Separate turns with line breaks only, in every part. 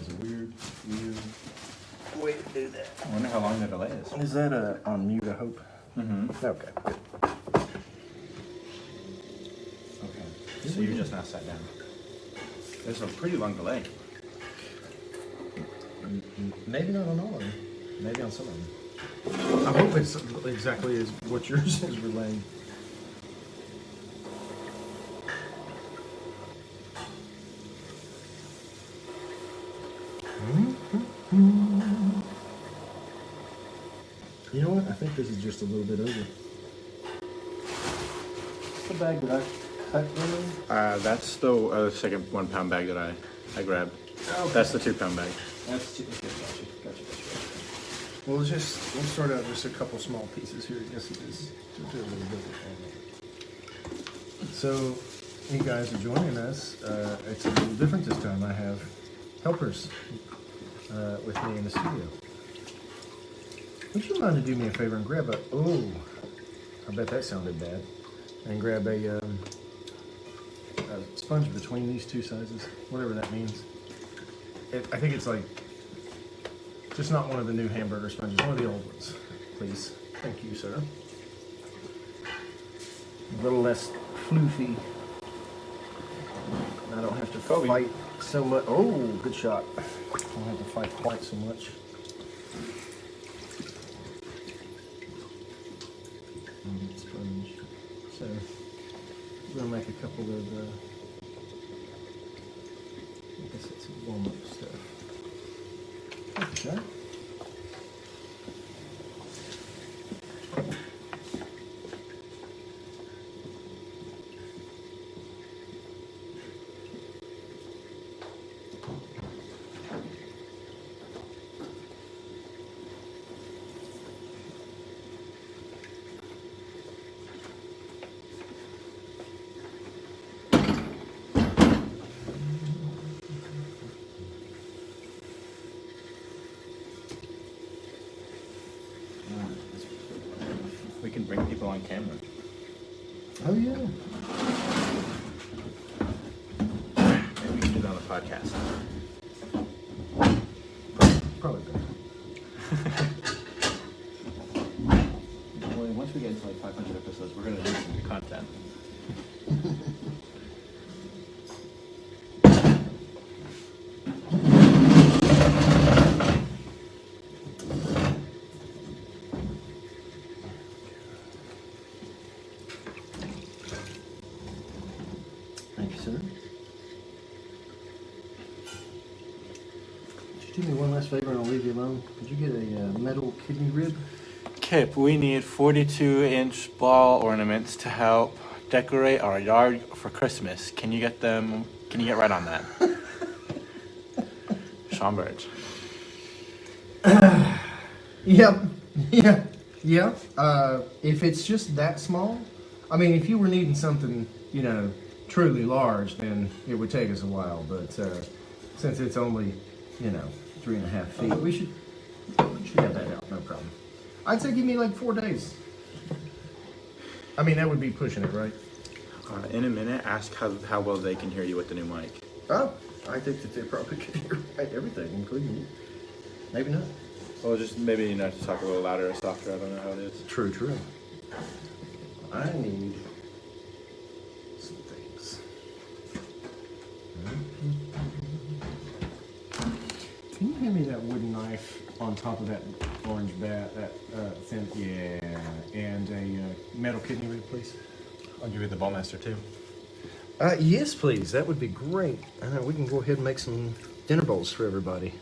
is a weird way to do that.
I wonder how long the delay is.
Is that on mute, I hope?
Mm-hmm.
Okay, good.
Okay. So you just now sat down. There's a pretty long delay.
Maybe not on all of them. Maybe on some of them. I hope it's exactly as what yours is relaying. You know what? I think this is just a little bit over. What's the bag that I cut earlier?
That's the second 1 pound bag that I grabbed.
Okay.
That's the 2 pound bag.
That's too, okay, gotcha. Well, we'll start out just a couple small pieces here. Yes, it is. Just do a little bit of it. So, you guys are joining us. It's a little different this time. I have helpers with me in the studio. Would you mind to do me a favor and grab I bet that sounded bad. And grab a sponge between these two sizes, whatever that means. I think it's like, just not one of the new hamburger sponges, one of the old ones, please. Thank you, sir. A little less floofy. I don't have to fight so much. Oh, good shot. I don't have to fight quite so much. Sponge. So, we're going to make a couple of, I guess it's warm-up stuff. Okay.
We can bring people on camera.
Oh, yeah.
Maybe we can do it on the podcast.
Probably better.
Well, once we get into like 500 episodes, we're going to do some content.
Thank you, sir. Could you do me one last favor and I'll leave you alone? Could you get a metal kidney rib?
Kip, we need 42-inch ball ornaments to help decorate our yard for Christmas. Can you get them? Can you get right on that? Schomburg.
Yep. Yeah. If it's just that small, I mean, if you were needing something, truly large, then it would take us a while. But since it's only, 3.5 feet, we should have that out, no problem. I'd say give me like 4 days. I mean, that would be pushing it, right?
In a minute, ask how well they can hear you with the new mic.
Oh, I think that they probably could hear everything, including you. Maybe not.
Well, just maybe to talk a little louder or softer. I don't know how it is.
True. I need some things. Can you hand me that wooden knife on top of that orange bat, that thin, and a metal kidney rib, please?
I'll give you the ballmaster too.
Yes, please. That would be great. We can go ahead and make some dinner bowls for everybody.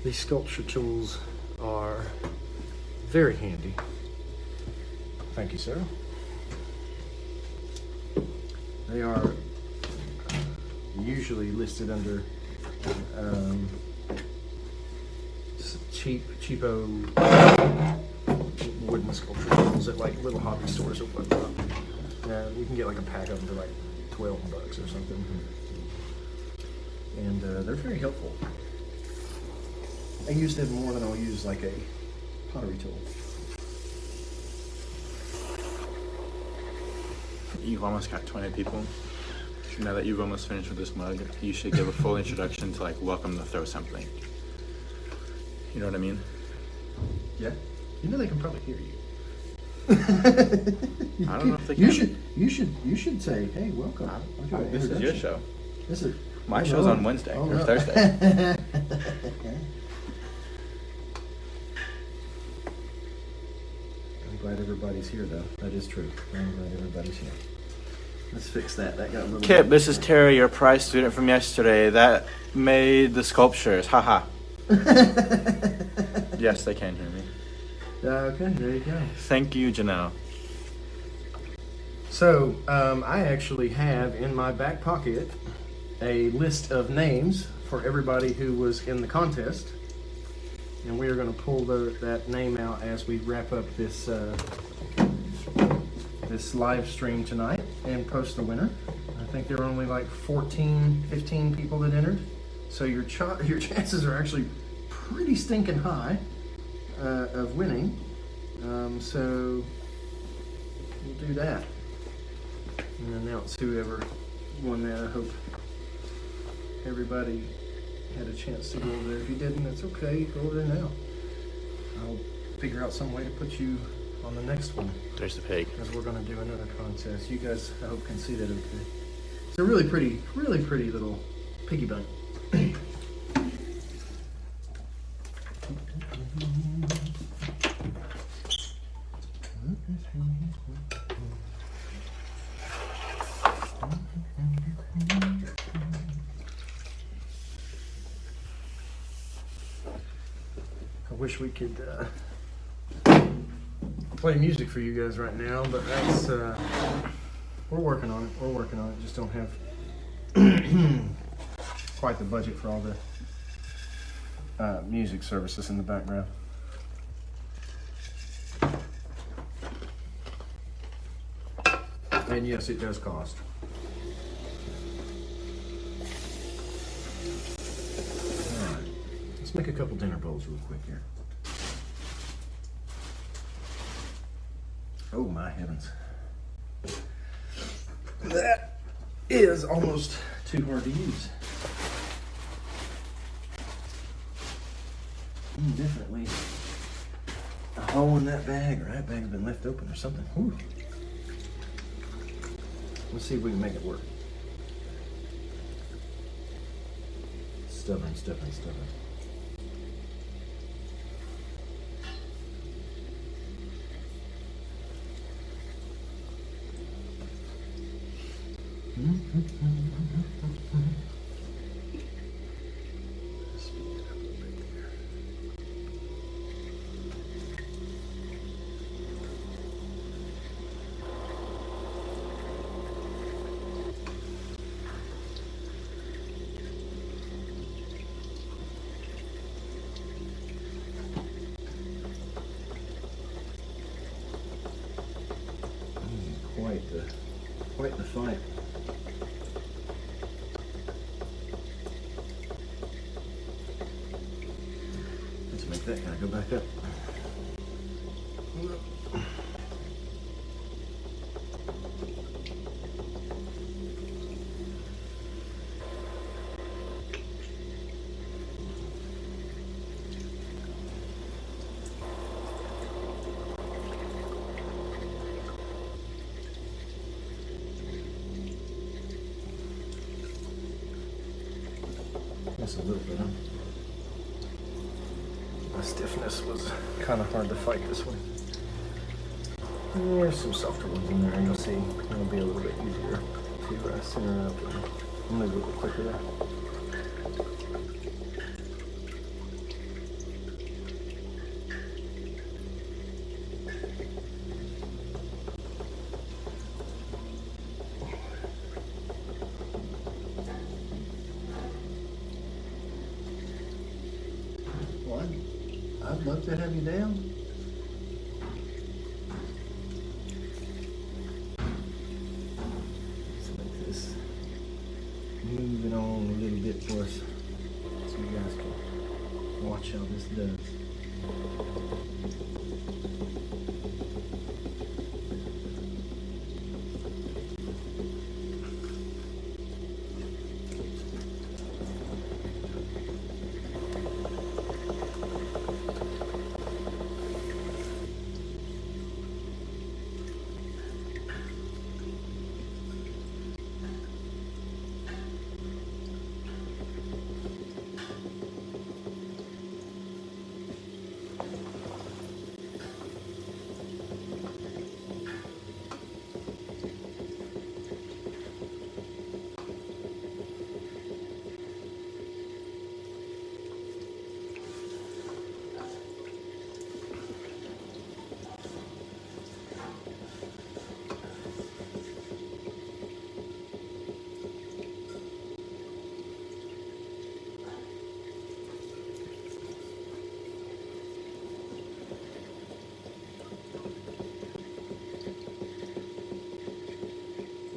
These sculpture tools are very handy. Thank you, sir. They are usually listed under cheapo wooden sculpture tools at like little hobby stores or whatnot. You can get like a pack of them for like $12 or something. And they're very helpful. I use them more than I'll use like a pottery tool.
You've almost got 20 people. Now that you've almost finished with this mug, you should give a full introduction to like welcome to throw something. You know what I mean?
Yeah. You know they can probably hear you.
I don't know if they can.
You should say, hey, welcome.
This is your show.
This is
My show's on Wednesday or
no.
Thursday.
I'm glad everybody's here, though. That is true. I'm glad everybody's here. Let's fix that. That got a little.
Kip, this is Terry, your prize student from yesterday. That made the sculptures. Haha. Yes, they can hear me.
Okay, there you go.
Thank you, Janelle.
So, I actually have in my back pocket a list of names for everybody who was in the contest. And we are going to pull that name out as we wrap up this this live stream tonight and post the winner. I think there were only like 14, 15 people that entered. So your chances are actually pretty stinking high of winning. So we'll do that and announce whoever won that. I hope everybody had a chance to go over there. If you didn't, that's okay. Go over there now. I'll figure out some way to put you on the next one.
There's the pig.
Because we're going to do another contest. You guys, I hope, can see that okay. It's a really pretty little piggy bank. I wish we could play music for you guys right now, but that's we're working on it. We're working on it. Just don't have quite the budget for all the music services in the background. And yes, it does cost. All right, let's make a couple dinner bowls real quick here. Oh my heavens. That is almost too hard to use. Definitely a hole in that bag, or that bag's been left open or something. Whew. Let's see if we can make it work. Stubborn. Speed it up a little bit there. Quite the fight. Let's make that guy go back up. Just a little bit, huh? The stiffness was kind of hard to fight this one. There's some softer ones in there, and you'll see it'll be a little bit easier to center up and move a little quicker there. Well, I'd love to have you down. Let's make this moving on a little bit for us so you guys can watch how this does.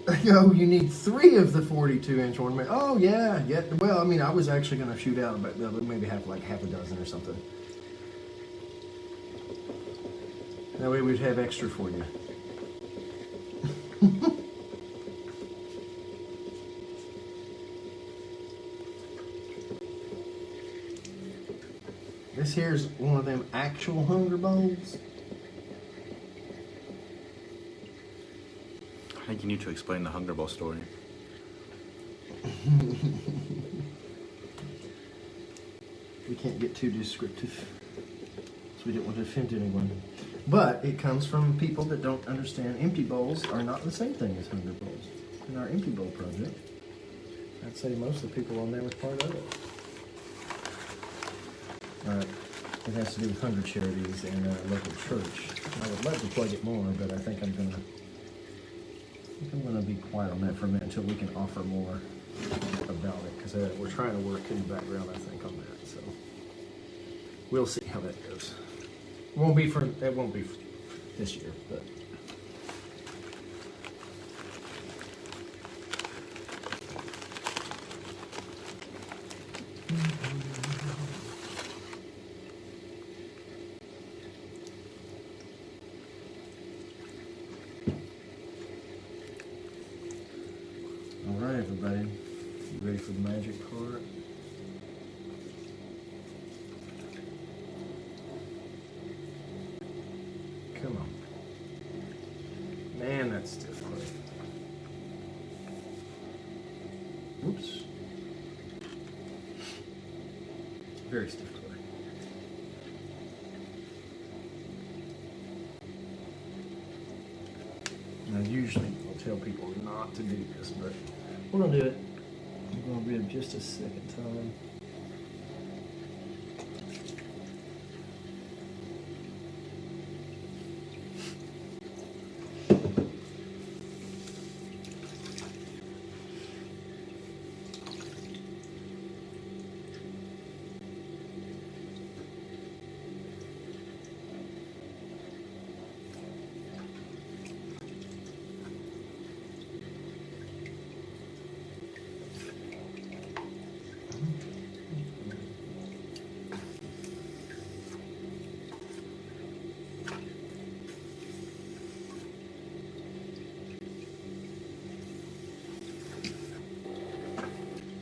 Oh, you need 3 of the 42-inch ornament. Oh, yeah, yeah. Well, I mean, I was actually going to shoot out about maybe have like half a dozen or something. That way we'd have extra for you. This here's one of them actual hunger bowls.
I think you need to explain the Hunger Bowl story.
We can't get too descriptive, so we don't want to offend anyone. But it comes from people that don't understand empty bowls are not the same thing as hunger bowls. In our empty bowl project, I'd say most of the people on there was part of it. It has to do with hunger charities and our local church. I would love to plug it more, but I think I'm gonna be quiet on that for a minute until we can offer more about it, because we're trying to work in the background, I think, on that. So we'll see how that goes. It won't be for this year, but. All right, everybody, you ready for the magic part? Come on. Man, that's stiff clay. Oops. Very stiff clay. Now, usually I'll tell people not to do this, but we're gonna do it. I'm gonna do it just a second time.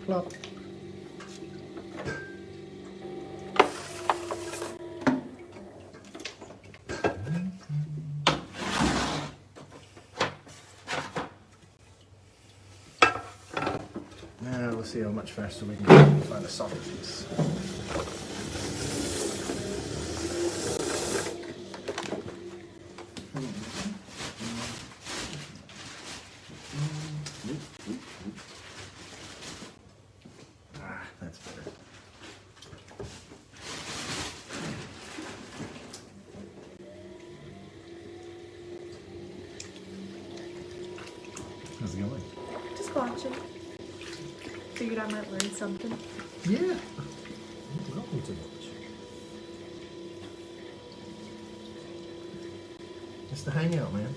Plop. Now we'll see how much faster we can find a softer piece. That's better. How's it going?
Just watching. Figured I might learn something.
Yeah. Welcome to watch. Just to hang out, man.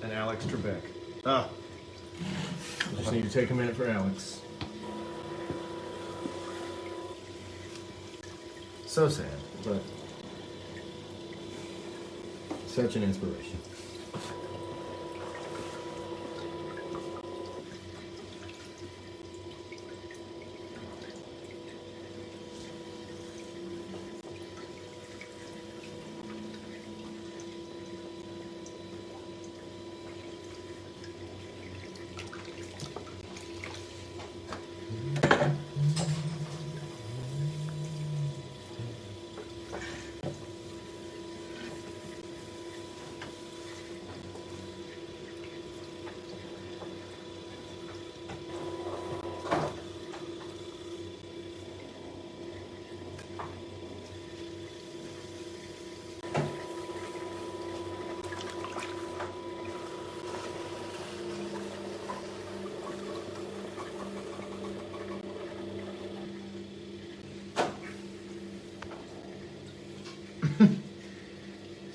And Alex Trebek. I just need to take a minute for Alex. So sad, but such an inspiration.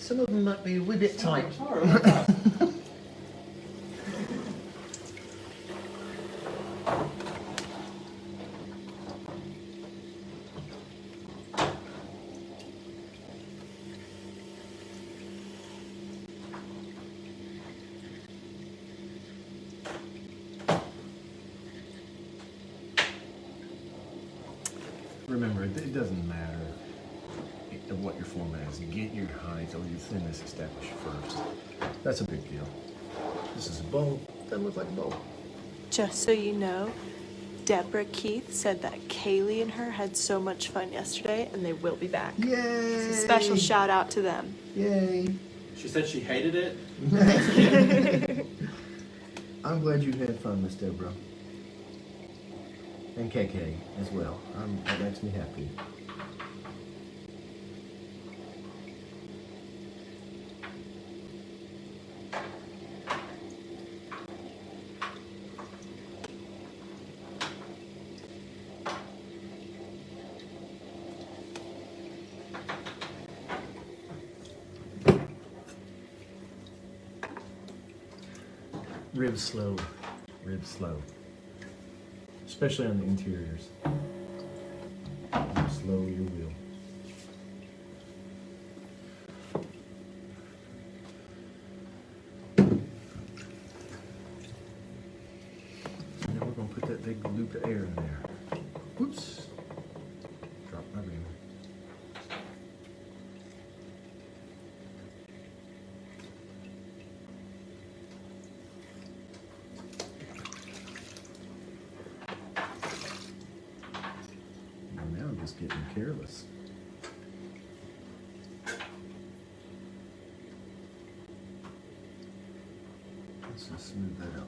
some of them might be a wee bit tight.
Sorry, what's that?
Remember, it doesn't matter what your format is. Get your height or your thinness established first. That's a big deal. This is a bowl. Doesn't look like a bowl.
Just so you know, Deborah Keith said that Kaylee and her had so much fun yesterday, and they will be back.
Yay!
So special shout out to them.
Yay!
She said she hated it.
I'm glad you had fun, Miss Deborah. And KK as well. That makes me happy. Rib slow. Rib slow. Especially on the interiors. Slow your wheel. Now we're going to put that big loop of air in there. Whoops. Drop my ring. Now I'm just getting careless. Let's just smooth that out.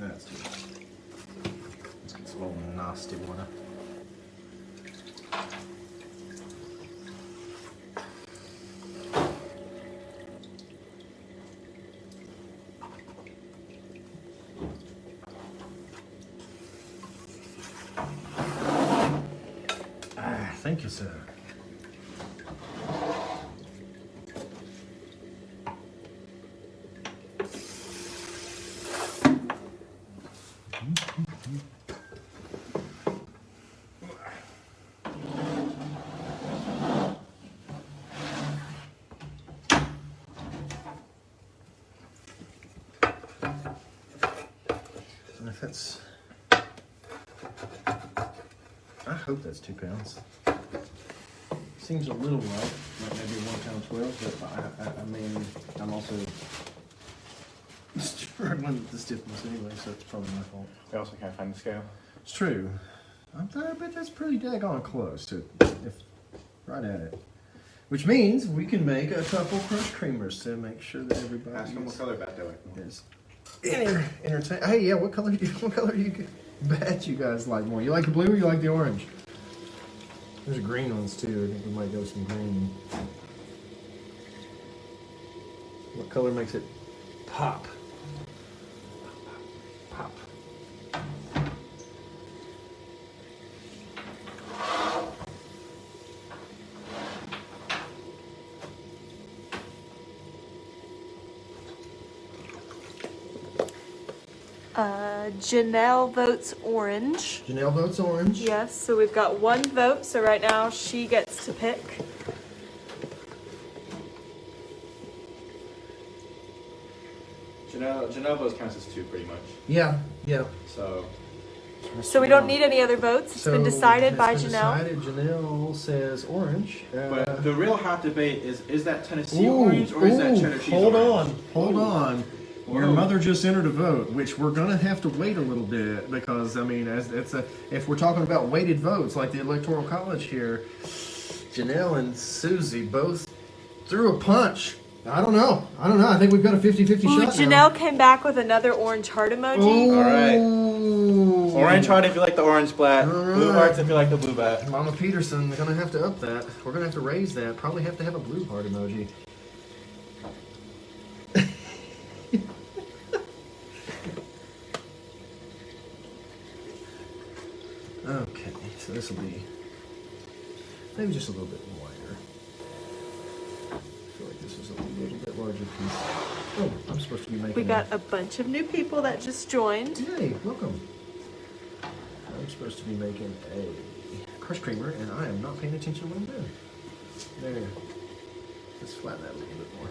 That's good. Let's get some little nasty water. Thank you, sir. And if that's, I hope that's 2 pounds. Seems a little light, like maybe 1 pound 12, but I mean, I'm also struggling with the stiffness anyway, so it's probably my fault.
We also can't find the scale.
It's true. I bet that's pretty daggone close to, if right at it. Which means we can make a couple crushed creamers to make sure that everybody
Ask them what color bat they like.
is entertain. Hey, yeah, what color do you bet you guys like more? You like the blue or you like the orange? There's green ones too. I think we might go with some green. What color makes it pop? Pop.
Janelle votes orange.
Janelle votes orange.
Yes, so we've got 1 vote, so right now she gets to pick.
Janelle votes counts as 2 pretty much.
Yeah.
So
So we don't need any other votes. It's been decided by Janelle.
Janelle says orange.
but the real hot debate is that Tennessee orange or is that cheddar cheese orange?
Hold on. Your mother just entered a vote, which we're gonna have to wait a little bit because I mean, if we're talking about weighted votes like the Electoral College here, Janelle and Susie both threw a punch I don't know. I think we've got a 50-50
Ooh,
shot now.
Janelle came back with another orange heart emoji.
All right.
Ooh.
Orange heart if you like the orange splat.
All
Blue
right.
hearts if you like the blue bat.
Mama Peterson, gonna have to up that. We're gonna have to raise that. Probably have to have a blue heart emoji. Okay, so this will be maybe just a little bit wider. I feel like this is a little bit larger piece. Oh, I'm supposed to be making.
We got a bunch of new people that just joined.
Yay, welcome. I'm supposed to be making a crushed creamer, and I am not paying attention to what I'm doing. There. Let's flatten that a little bit more.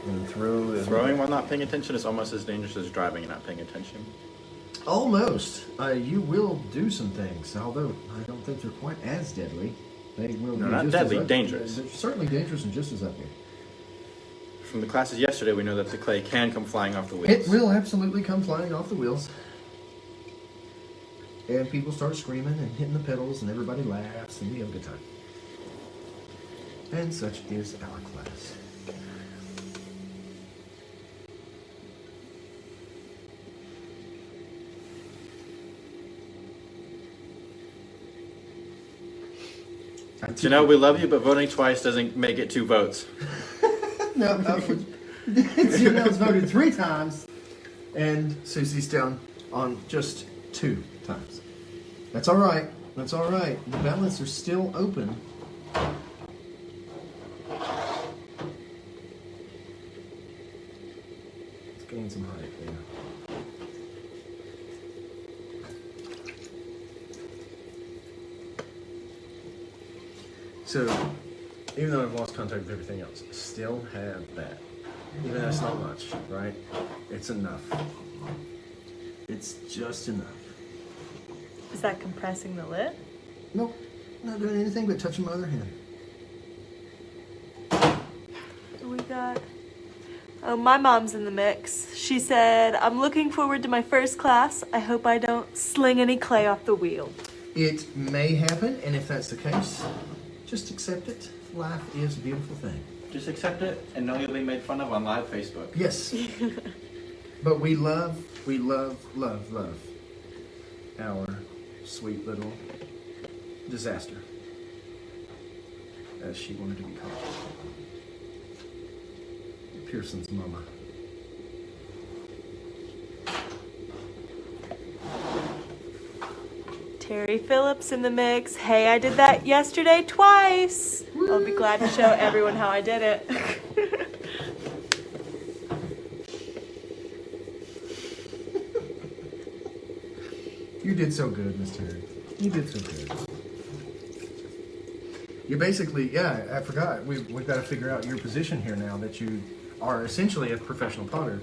And throw the
Throwing while not paying attention is almost as dangerous as driving and not paying attention.
Almost. You will do some things, although I don't think they're quite as deadly. They will
No,
be
not
just
deadly,
as
dangerous.
They're certainly dangerous and just as ugly.
From the classes yesterday, we know that the clay can come flying off the wheels.
It will absolutely come flying off the wheels. And people start screaming and hitting the pedals, and everybody laughs, and we have a good time. And such is our class.
Janelle, we love you, but voting twice doesn't make it 2 votes.
No, Janelle's voted 3 times, and Susie's down on just 2 times. That's all right. That's all right. The ballots are still open. Let's gain some height there. So, even though I've lost contact with everything else, I still have that. Even though it's not much, right? It's enough. It's just enough.
Is that compressing the lid?
Nope, not doing anything but touching my other hand.
We got. Oh, my mom's in the mix. She said, I'm looking forward to my first class. I hope I don't sling any clay off the wheel.
It may happen, and if that's the case, just accept it. Life is a beautiful thing.
Just accept it and know you'll be made fun of on live Facebook.
Yes. But we love our sweet little disaster, as she wanted to be called. Pearson's mama.
Terry Phillips in the mix. Hey, I did that yesterday twice. I'll be glad to show everyone how I did it.
You did so good, Miss Terry. You did so good. You basically, yeah, I forgot. We've got to figure out your position here now that you are essentially a professional potter.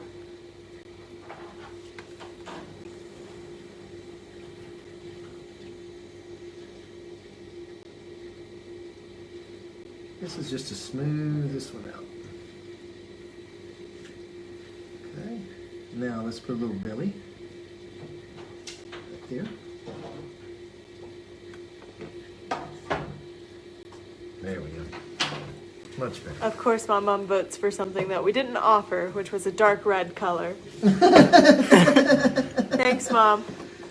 This is just to smooth this one out. Okay. Now let's put a little belly right there. There we go. Much better.
Of course, my mom votes for something that we didn't offer, which was a dark red color. Thanks, Mom.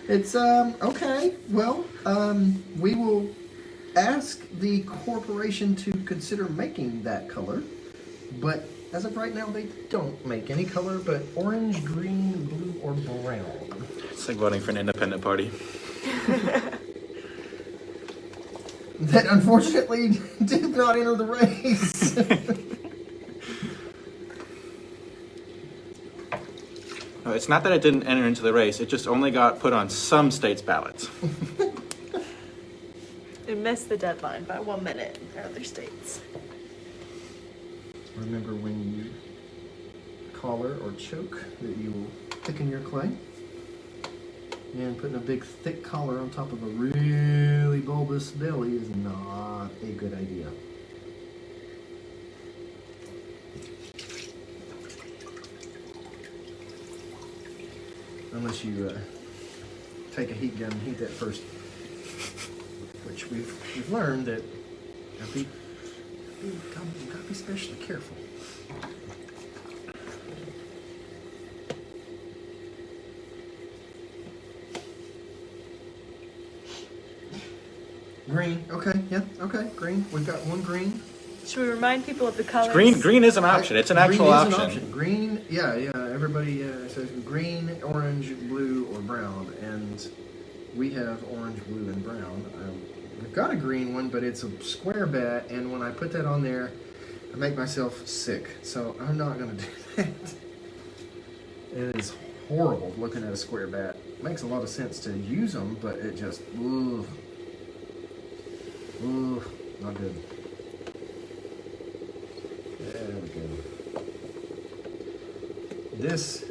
It's okay. Well, we will ask the corporation to consider making that color, but as of right now, they don't make any color but orange, green, blue, or brown.
It's like voting for an independent party.
That unfortunately did not enter the race.
No, it's not that it didn't enter into the race, it just only got put on some states' ballots.
It missed the deadline by 1 minute in other states.
Remember when you collar or choke that you will thicken your clay? And putting a big thick collar on top of a really bulbous belly is not a good idea. Unless you take a heat gun and heat that first. Which we've learned that a gotta be especially careful. Green. Okay. Yeah. Okay. Green. We've got one green.
Should we remind people of the colors?
Green is an option. It's an actual
Green is
option.
an option. Green. Yeah. Everybody says green, orange, blue, or brown, and we have orange, blue, and brown. We've got a green one, but it's a square bat, and when I put that on there, I make myself sick. So I'm not gonna do that. It is horrible looking at a square bat. It makes a lot of sense to use them, but it just, ooh, not good. There we go. This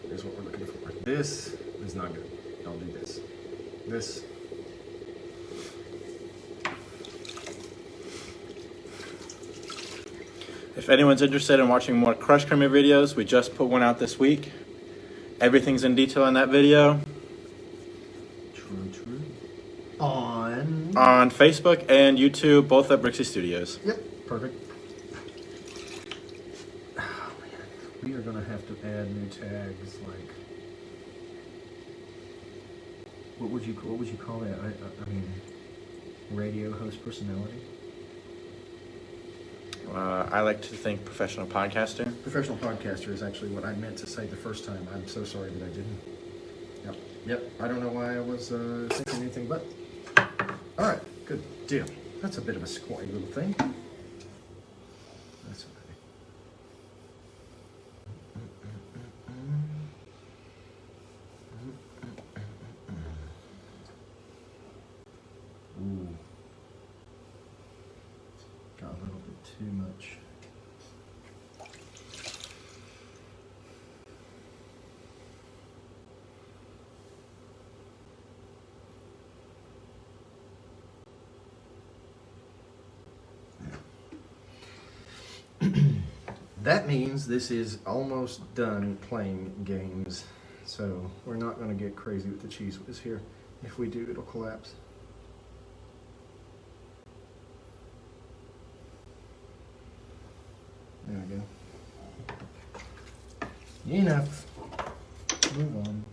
is what we're looking for. This is not good. Don't do this. This.
If anyone's interested in watching more Crush Creamer videos, we just put one out this week. Everything's in detail in that video.
True. On
Facebook and YouTube, both at Brixie Studios.
Yep, perfect. Oh man, we are gonna have to add new tags like. What would you call that? I mean, radio host personality.
I like to think professional podcaster.
Professional podcaster is actually what I meant to say the first time. I'm so sorry that I didn't. Yep. I don't know why I was thinking anything but. All right, good deal. That's a bit of a squatty little thing. That's okay. Ooh. Got a little bit too much. That means this is almost done playing games, so we're not going to get crazy with the cheese whiz here. If we do, it'll collapse. There we go. Enough. Move on.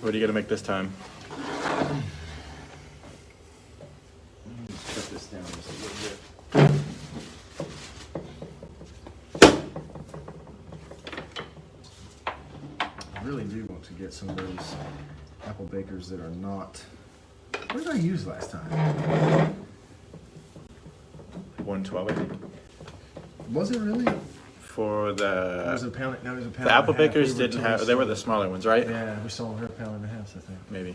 What are you gonna make this time?
Cut this down just a little bit. I really do want to get some of those apple bakers that are not. What did I use last time?
112, I think.
Was it really?
For
Was it a
the
pound? No, it was a pound.
the apple
and a half.
bakers
We were
didn't have. They were the smaller ones, right?
Yeah, we sold her a pound and a half, I think.
Maybe.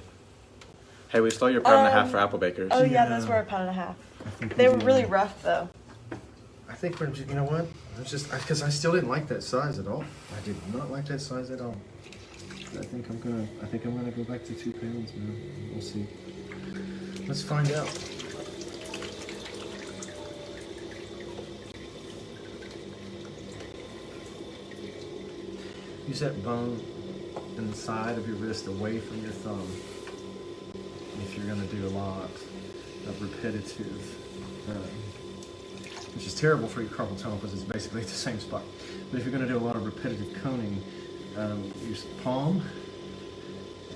Hey, we stole your pound and a half for apple bakers.
Oh yeah,
Yeah.
those were a pound and a half.
I think
They
we
were
did.
really rough though.
I think we're just, you know what? It's just because I still didn't like that size at all. I did not like that size at all. I think I'm gonna go back to 2 pounds, man. We'll see. Let's find out. Use that bone in the side of your wrist away from your thumb if you're gonna do a lot of repetitive. Which is terrible for your carpal tunnel because it's basically at the same spot. But if you're going to do a lot of repetitive coning, use the palm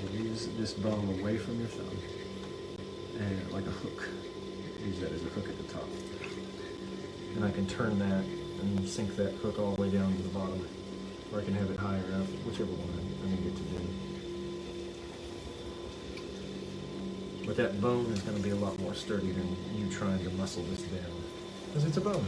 and use this bone away from your thumb, and like a hook. Use that as a hook at the top. And I can turn that and sink that hook all the way down to the bottom, or I can have it higher up, whichever one I need it to do. But that bone is going to be a lot more sturdy than you trying to muscle this down. Because it's a bone.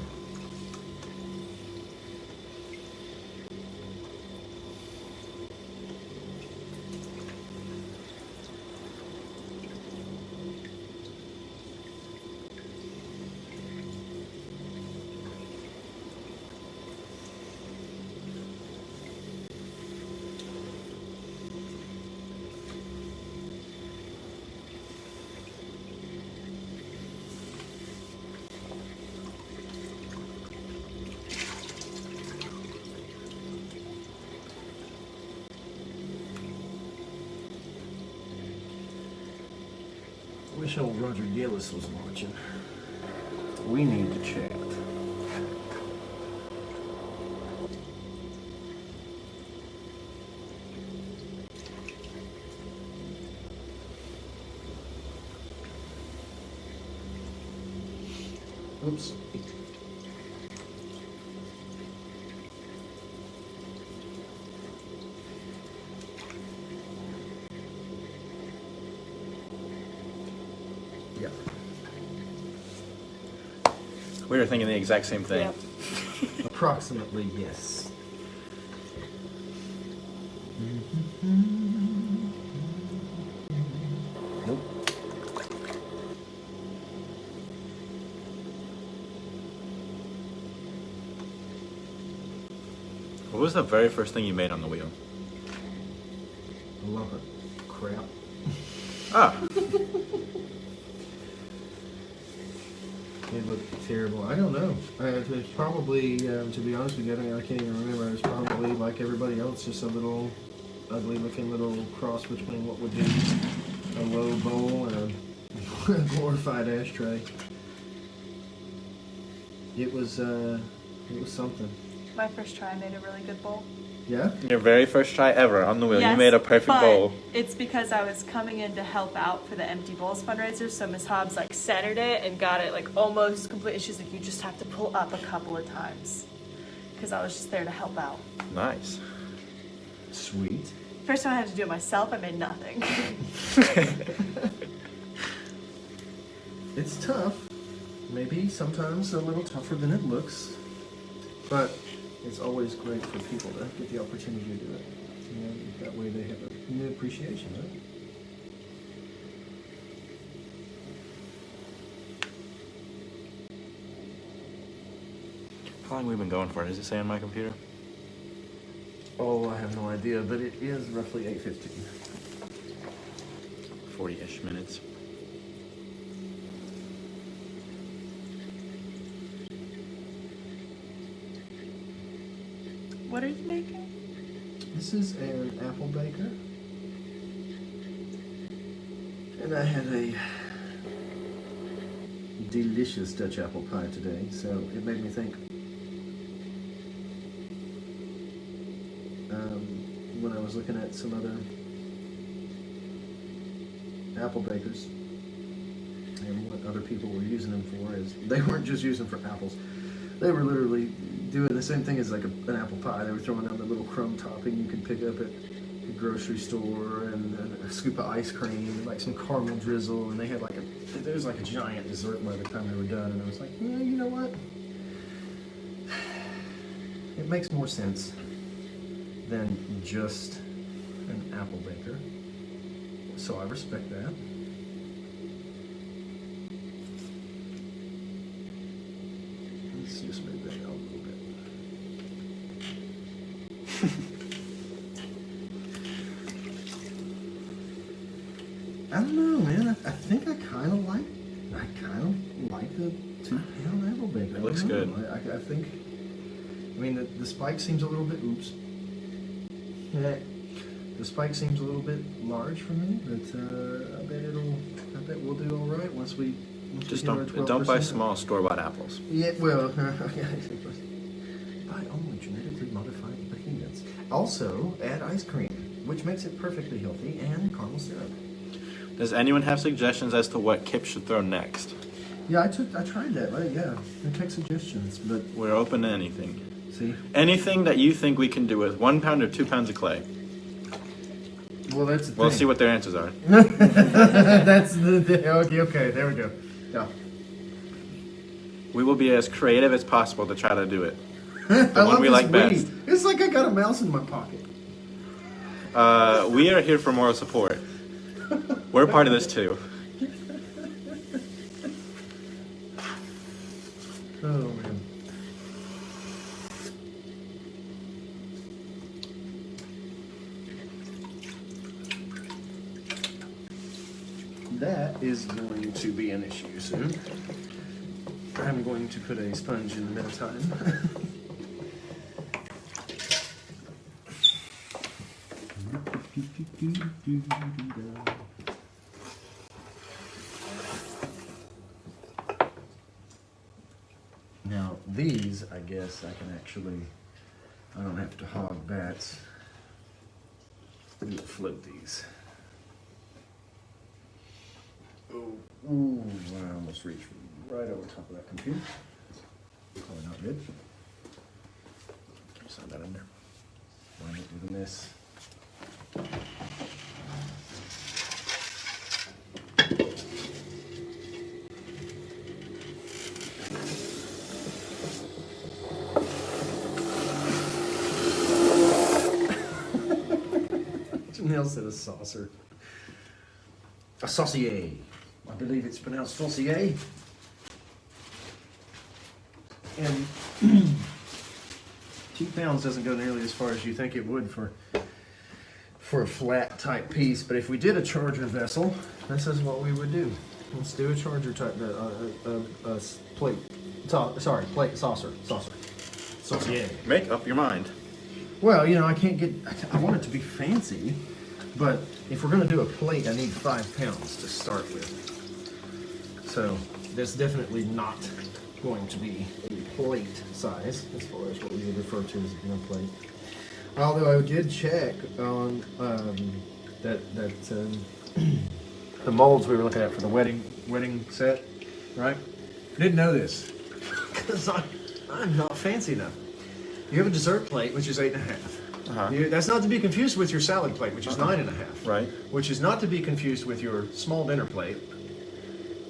wish old Roger Gillis was watching. We need to chat. Oops. Yeah.
We were thinking the exact same thing.
Yep.
Approximately, yes. Nope.
What was the very first thing you made on the wheel?
A lump of crap.
Ah,
It looked terrible. I don't know. It's probably, to be honest with you, I can't even remember. It's probably like everybody else, just a little ugly-looking little cross between what would be a low bowl and a glorified ashtray. It was something.
My first try, I made a really good bowl.
Yeah.
your very first try ever on the wheel.
Yes,
You made a perfect
but
bowl.
It's because I was coming in to help out for the Empty Bowls fundraiser, so Miss Hobbs like centered it and got it like almost complete. She's like, you just have to pull up a couple of times, because I was just there to help out.
Nice.
Sweet.
First time I had to do it myself, I made nothing.
It's tough. Maybe sometimes a little tougher than it looks, but it's always great for people to get the opportunity to do it. And that way they have a new appreciation, right?
How long have we been going for? Does it say on my computer?
Oh, I have no idea, but it is roughly 8:15.
40-ish minutes.
What are you making?
This is an apple baker. And I had a delicious Dutch apple pie today, so it made me think. When I was looking at some other apple bakers and what other people were using them for, is they weren't just using them for apples. They were literally doing the same thing as like an apple pie. They were throwing down the little crumb topping you can pick up at the grocery store, and a scoop of ice cream, like some caramel drizzle, and they had like there was like a giant dessert by the time they were done, and I was like, yeah, you know what? It makes more sense than just an apple baker. So I respect that. Let's just move that out a little bit. I don't know, man. I think I kind of like the 2-pound apple baker.
It looks good.
I think. I mean, the spike seems a little bit. Oops. Yeah, the spike seems a little bit large for me, but I bet we'll do all right once we.
Just
hit our
don't buy
12%.
small store-bought apples.
Yeah, well, buy only genetically modified behemoths. Also, add ice cream, which makes it perfectly healthy, and caramel syrup.
Does anyone have suggestions as to what Kip should throw next?
Yeah, I tried that, right? Yeah, I take suggestions, but
We're open to anything.
see.
Anything that you think we can do with 1 pound or 2 pounds of clay.
Well, that's the
We'll
thing.
see what their answers are.
That's the thing. Okay, there we go. Yeah.
We will be as creative as possible to try to do it.
I
The one
love
we
this
like best.
weed. It's like I got a mouse in my pocket.
We are here for moral support. We're part of this too.
Oh man. That is going to be an issue soon. I'm going to put a sponge in the meantime. I guess I can actually, I don't have to hog bats. We'll float these. Oh, ooh, I almost reached right over top of that computer. Probably not good. Can you slide that in there? Why not doing this? Janelle said a saucer. A saucier. I believe it's pronounced saucier. And 2 pounds doesn't go nearly as far as you think it would for a flat type piece. But if we did a charger vessel, this is what we would do. Let's do a charger type, plate. Plate, saucer. Saucier.
Make up your mind.
Well, you know, I want it to be fancy, but if we're gonna do a plate, I need 5 pounds to start with. So that's definitely not going to be a plate size as far as what we would refer to as a plate. Although I did check on the molds we were looking at for the wedding set, right? Didn't know this because I'm not fancy enough. You have a dessert plate, which is 8.5. That's not to be confused with your salad plate, which is 9.5.
Right.
Which is not to be confused with your small dinner plate,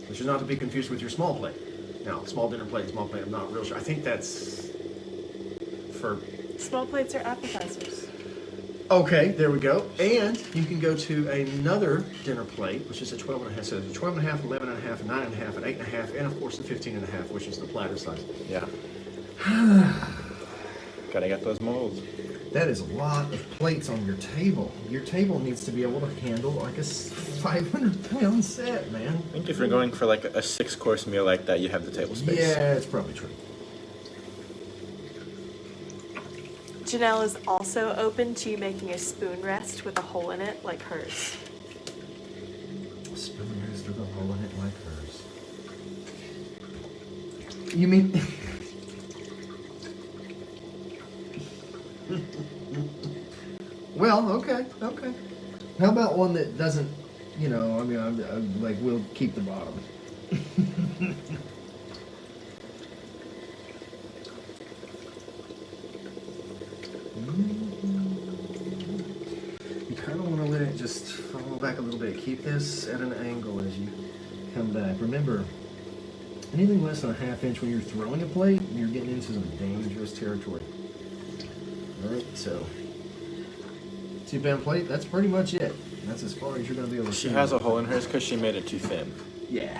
which is not to be confused with your small plate. Now, small dinner plate, small plate, I'm not real sure. I think that's for...
Small plates are appetizers.
Okay, there we go. And you can go to another dinner plate, which is a 12.5. So there's a 12.5, 11.5, 9.5, an 8.5, and of course the 15.5, which is the platter size.
Yeah. Gotta get those molds.
That is a lot of plates on your table. Your table needs to be able to handle like a 500-pound set, man.
I think if you're going for like a 6-course meal like that, you have the table space.
Yeah, it's probably true.
Janelle is also open to you making a spoon rest with a hole in it like hers.
Spoon rest with a hole in it like hers. You mean... Well, okay. How about one that doesn't, you know, I mean, I'm like, we'll keep the bottom. You kind of want to let it just fall back a little bit. Keep this at an angle as you come back. Remember, anything less than a ½ inch when you're throwing a plate, you're getting into some dangerous territory. Alright, so 2-pound plate, that's pretty much it. That's as far as you're going to be able to
She
see.
has a hole in hers because she made it too thin.
Yeah,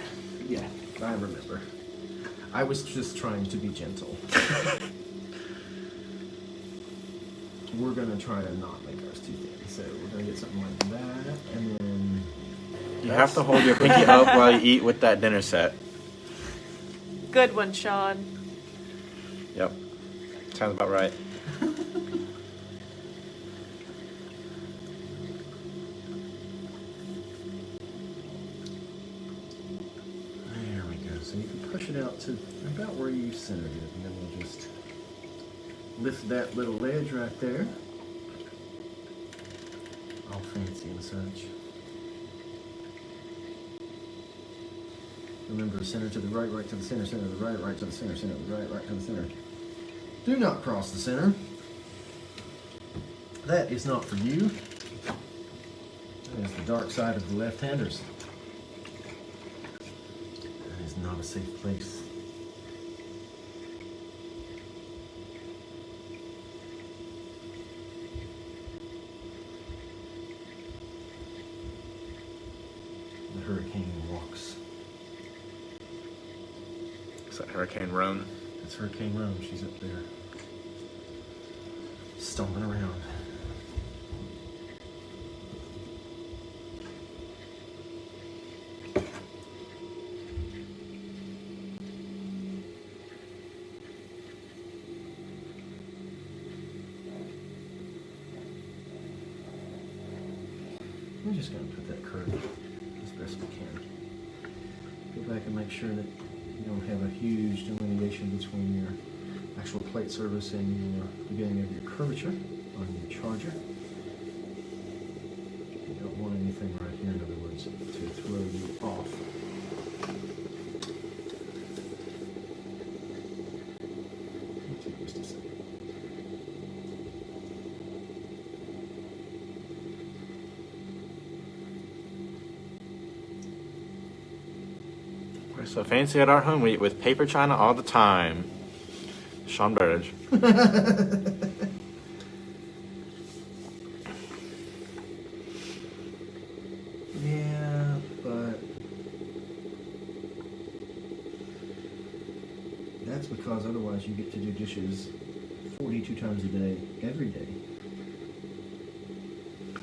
I remember. I was just trying to be gentle. We're going to try to not make ours too thin. So we're going to get something like that, and then...
You have to hold your pinky up while you eat with that dinner set.
Good one, Sean.
Yep. Sounds about right.
There we go. So you can push it out to about where you centered it, and then we'll just lift that little ledge right there. All fancy and such. Remember, center to the right, right to the center, center to the right, right to the center, center to the right, right to the center. Do not cross the center. That is not for you. That is the dark side of the left-handers. That is not a safe place. The hurricane walks.
Is that Hurricane Roan?
It's Hurricane Roan. She's up there, stomping around. We're just going to put that curve as best we can. Go back and make sure that you don't have a huge delineation between your actual plate surface and your beginning of your curvature on your charger. You don't want anything right here, in other words, to throw you off. It'll take just a second.
We're so fancy at our home. We eat with paper china all the time. Sean Burridge.
Yeah, but that's because otherwise you get to do dishes 42 times a day, every day.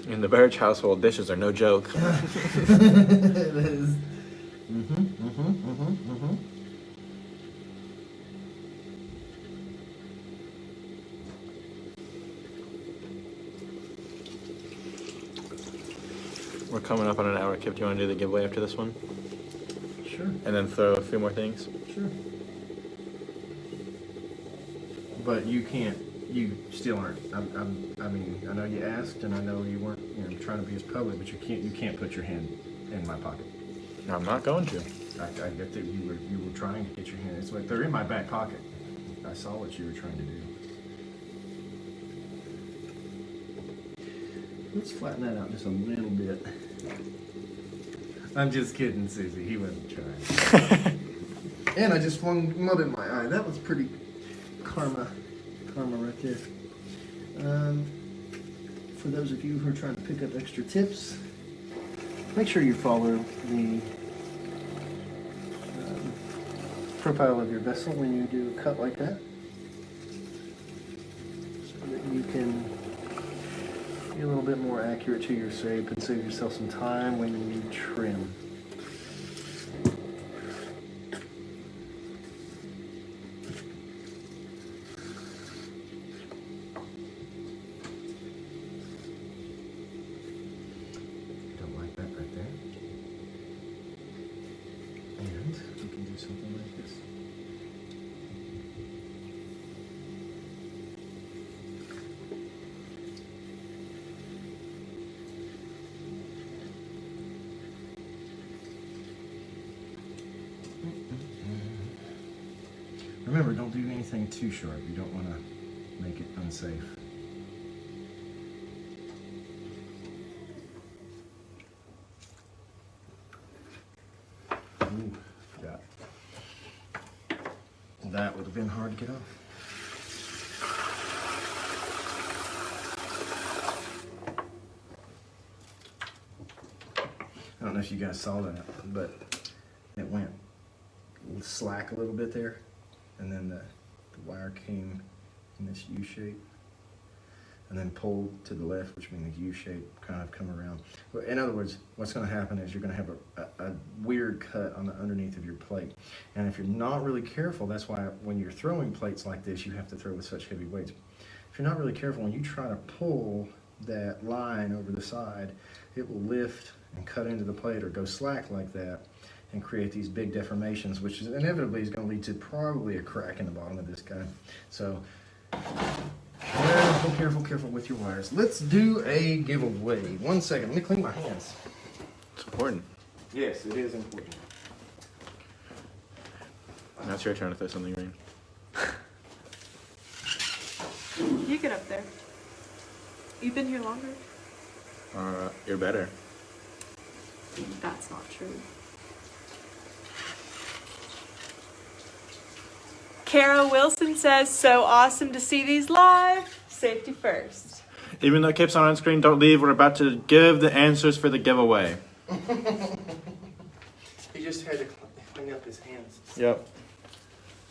In the Burridge household, dishes are no joke.
That is.
We're coming up on an hour, Kip. Do you want to do the giveaway after this one?
Sure,
And then throw a few more things?
sure. But you can't. You still aren't. I mean, I know you asked, and I know you weren't, trying to be as public, but you can't. You can't put your hand in my pocket.
I'm not going to.
I get that you were trying to get your hand. It's like they're in my back pocket. I saw what you were trying to do. Let's flatten that out just a little bit. I'm just kidding, Susie. He wasn't trying. And I just flung mud in my eye. That was pretty karma right there. For those of you who are trying to pick up extra tips, make sure you follow the profile of your vessel when you do a cut like that, so that you can be a little bit more accurate to your shape and save yourself some time when you trim. Don't like that right there. And you can do something like this. Remember, don't do anything too sharp. You don't want to make it unsafe. Ooh, forgot. That would have been hard to get off. I don't know if you guys saw that, but it went slack a little bit there. And then the wire came in this U shape and then pulled to the left, which means the U shape kind of come around. In other words, what's going to happen is you're going to have a weird cut on the underneath of your plate. And if you're not really careful, that's why when you're throwing plates like this, you have to throw with such heavy weights. If you're not really careful, when you try to pull that line over the side, it will lift and cut into the plate or go slack like that and create these big deformations, which is inevitably is going to lead to probably a crack in the bottom of this guy. So, careful with your wires. Let's do a giveaway. 1 second, let me clean my hands.
It's important.
Yes, it is important.
Now it's your turn to throw something green.
You get up there. You've been here longer.
You're better.
That's not true. Kara Wilson says, so awesome to see these live. Safety first.
Even though Kip's on screen, don't leave. We're about to give the answers for the giveaway.
He just had to clean up his hands.
Yep.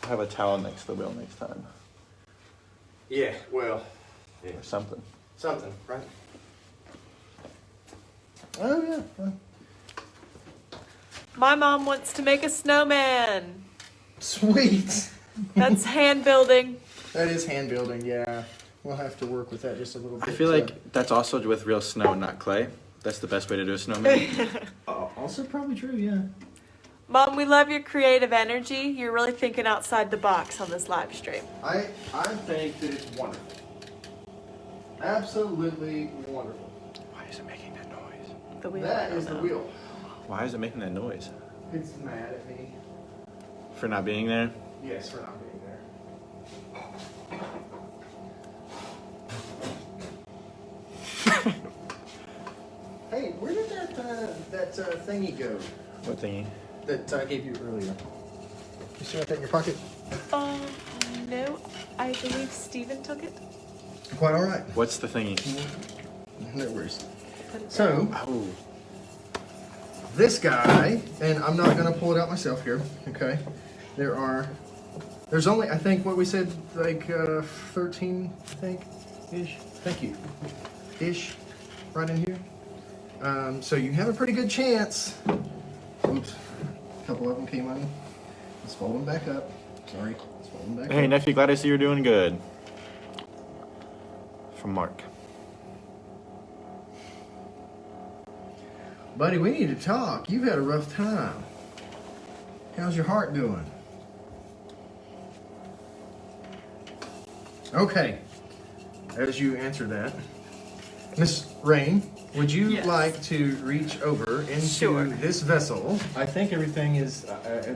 I'll have a towel next to the wheel next time.
Yeah, well, yeah.
Or something.
Something, right? Oh, yeah. Well.
My mom wants to make a snowman.
Sweet.
That's hand building.
That is hand building, yeah. We'll have to work with that just a little bit.
I feel like that's also with real snow, not clay. That's the best way to do a snowman.
Also probably true, yeah.
Mom, we love your creative energy. You're really thinking outside the box on this live stream.
I think that it's wonderful. Absolutely wonderful.
Why is it making that noise?
The wheel.
That is the wheel.
Why is it making that noise?
It's mad at me.
For not being there?
Yes, for not being there. Hey, where did that thingy go
What thingy?
that I gave you earlier? You still have that in your pocket?
No, I believe Steven took it.
Quite all right.
What's the thingy?
No worries.
Put it
So,
Oh.
this guy, and I'm not going to pull it out myself here, okay? There's only, I think, what we said, like 13, I think, ish. Thank you. Ish, right in here. So you have a pretty good chance. Oops, a couple of them came on. Let's fold them back up. Sorry, let's fold them back
Hey,
up.
nephew, glad I see you're doing good. From Mark.
Buddy, we need to talk. You've had a rough time. How's your heart doing? Okay. As you answer that, Miss Rain, would you
Yes.
like to reach over into
Sure.
this vessel? I think everything is.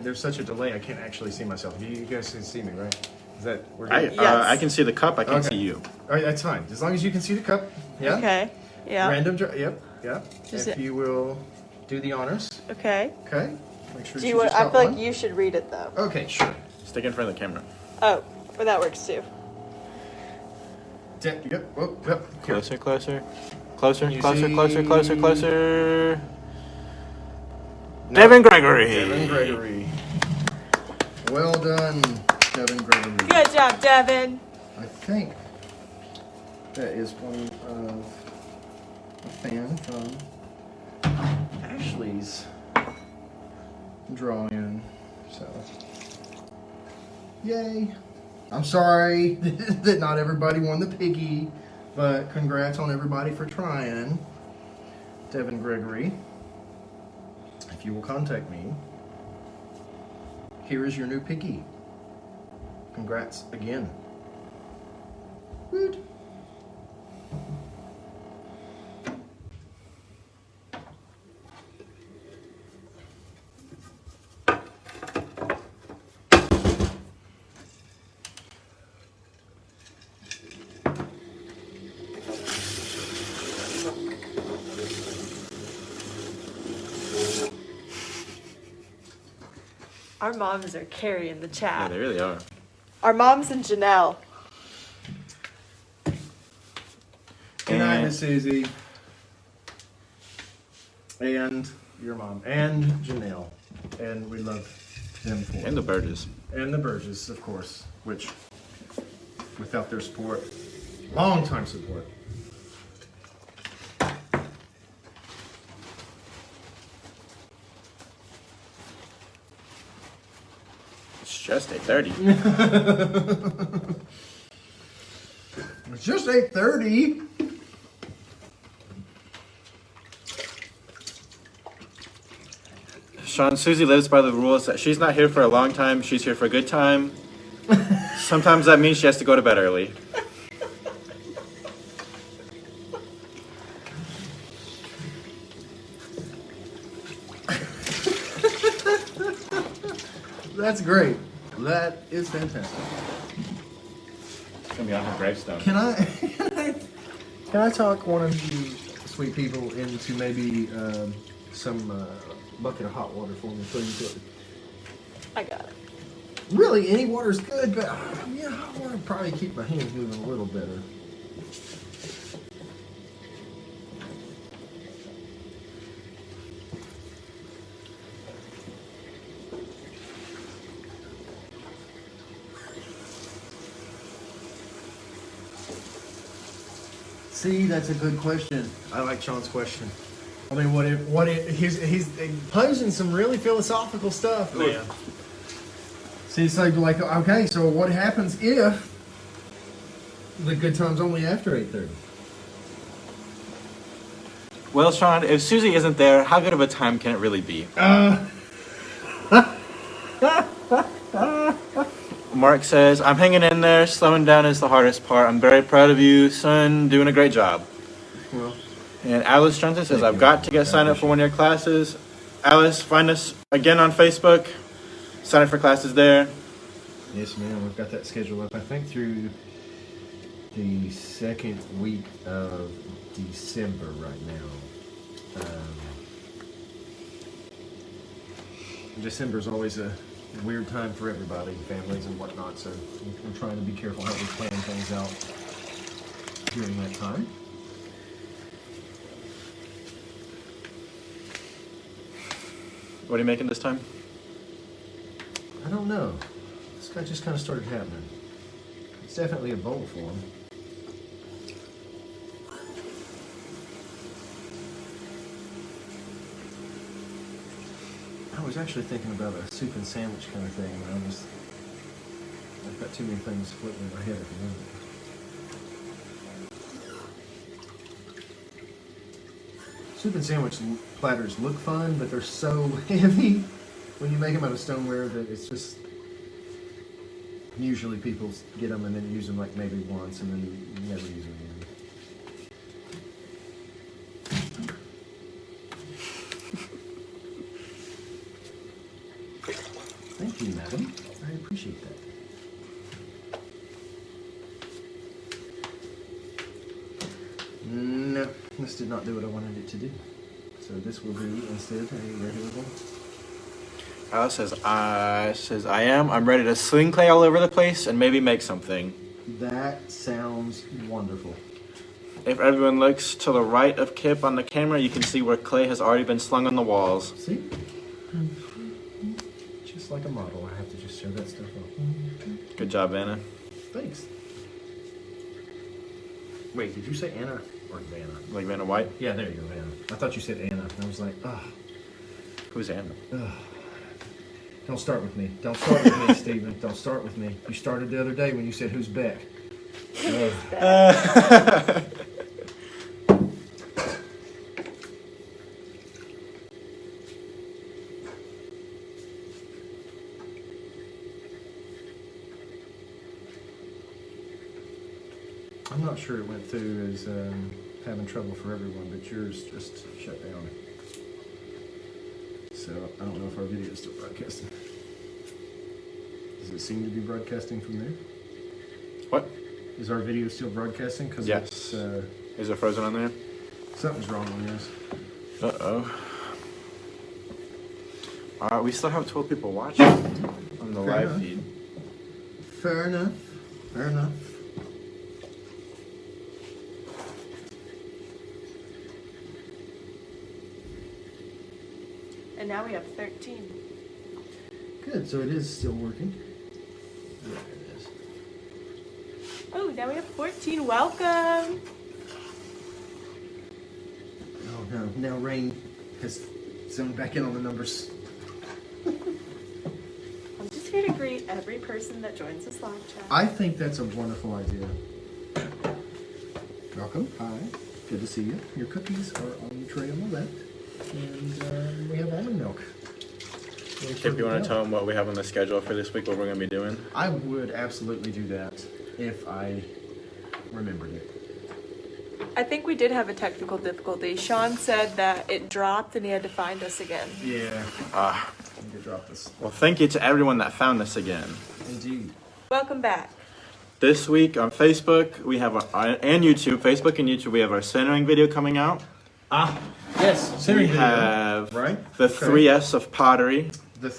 There's such a delay. I can't actually see myself. You guys can see me, right? Is that? We're good?
I can see the cup, I can't
Okay.
see you.
All right, that's fine. As long as you can see the cup. Yeah.
Okay. Yeah.
Random. Yep.
Just
If
it-
you will do the honors.
Okay.
Okay. Make sure
Do
she
you want?
just
I
got
feel
one.
like you should read it though.
Okay, sure.
Stick in front of the camera.
Oh, well, that works too.
Yep. Oh, yep. Here.
Closer, closer. Closer,
Can you
closer,
see-
closer, closer, closer.
No.
Devin Gregory.
Devin Gregory. Well done, Devin Gregory.
Good job, Devin.
I think that is one of a fan from Ashley's drawing. So, yay. I'm sorry that not everybody won the piggy, but congrats on everybody for trying. Devin Gregory, if you will contact me, here is your new piggy. Congrats again. Woot.
Our moms are carrying the
Yeah,
chat.
they really are.
Our moms and Janelle.
Good night,
And-
Miss Susie. And your mom. And Janelle. And we love them for
And the Burgess.
And the Burgess, of course, which, without their support, long time support.
It's just 8:30.
It's just 8:30.
Sean, Susie lives by the rules that she's not here for a long time, she's here for a good time. Sometimes that means she has to go to bed early.
That's great. That is fantastic.
It's gonna be on her gravestone.
Can I, can I talk one of you sweet people into maybe some bucket of hot water for me, please?
I got it.
Really, any water's good, but yeah, hot water would probably keep my hands moving a little better. See, that's a good question. I like Sean's question. I mean, what if he's posing some really philosophical stuff, man. See, it's like, okay, so what happens if the good time's only after 8:30?
Well, Sean, if Susie isn't there, how good of a time can it really be? Mark says, I'm hanging in there. Slowing down is the hardest part. I'm very proud of you, son. Doing a great job.
Well,
And Alice Johnson says,
Thank
I've
you.
got to get
I
signed up for
appreciate
one of your classes. Alice, find us again on Facebook. Sign up for classes there.
yes, ma'am. We've got that scheduled up, I think, through the second week of December right now. December's always a weird time for everybody, families and whatnot, so we're trying to be careful how we plan things out during that time.
What are you making this time?
I don't know. This guy just kind of started happening. It's definitely a bowl for him. I was actually thinking about a soup and sandwich kind of thing, and I've got too many things floating in my head at the moment. Soup and sandwich platters look fun, but they're so heavy when you make them out of stoneware that it's just... Usually people get them and then use them like maybe once and then never use them again. Thank you, madam. I appreciate that. No, this did not do what I wanted it to do. So this will be instead a regular bowl.
Alice says, I'm ready to sling clay all over the place and maybe make something.
That sounds wonderful.
If everyone looks to the right of Kip on the camera, you can see where clay has already been slung on the walls.
See? Just like a model, I have to just show that stuff off.
Good job, Anna.
Thanks. Wait, did you say Anna or Vanna?
Like Vanna White?
Yeah, there you go, Vanna. I thought you said Anna. I was like, ugh.
Who's Anna?
Ugh. Don't start with me. Don't start with me, Stephen. Don't start with me. You started the other day when you said, who's Beck? Ugh. I'm not sure it went through as having trouble for everyone, but yours just shut down. So I don't know if our video is still broadcasting. Does it seem to be broadcasting from there?
What?
Is our video still broadcasting? Cause
Yes.
it's,
Is it frozen on there?
something's wrong on this.
Uh-oh. We still have 12 people watching on the
Fair
live
enough.
feed.
Fair enough. Fair enough.
And now we have 13.
Good, so it is still working. There it is.
Oh, now we have 14. Welcome.
Oh no, now Rain has zoned back in on the numbers.
I'm just here to greet every person that joins this live chat.
I think that's a wonderful idea. Welcome. Hi. Good to see you. Your cookies are on the tray on the left. And we have almond milk.
Kip, you want to tell them what we have on the schedule for this week, what we're going to be doing?
I would absolutely do that if I remembered it.
I think we did have a technical difficulty. Sean said that it dropped and he had to find us again.
Yeah.
Ah.
I need to drop this.
Well, thank you to everyone that found this again.
Indeed.
Welcome back.
This week on Facebook, we have and YouTube, Facebook and YouTube, we have our centering video coming out.
Ah, yes.
We have
right?
the
Okay.
3S of pottery.
The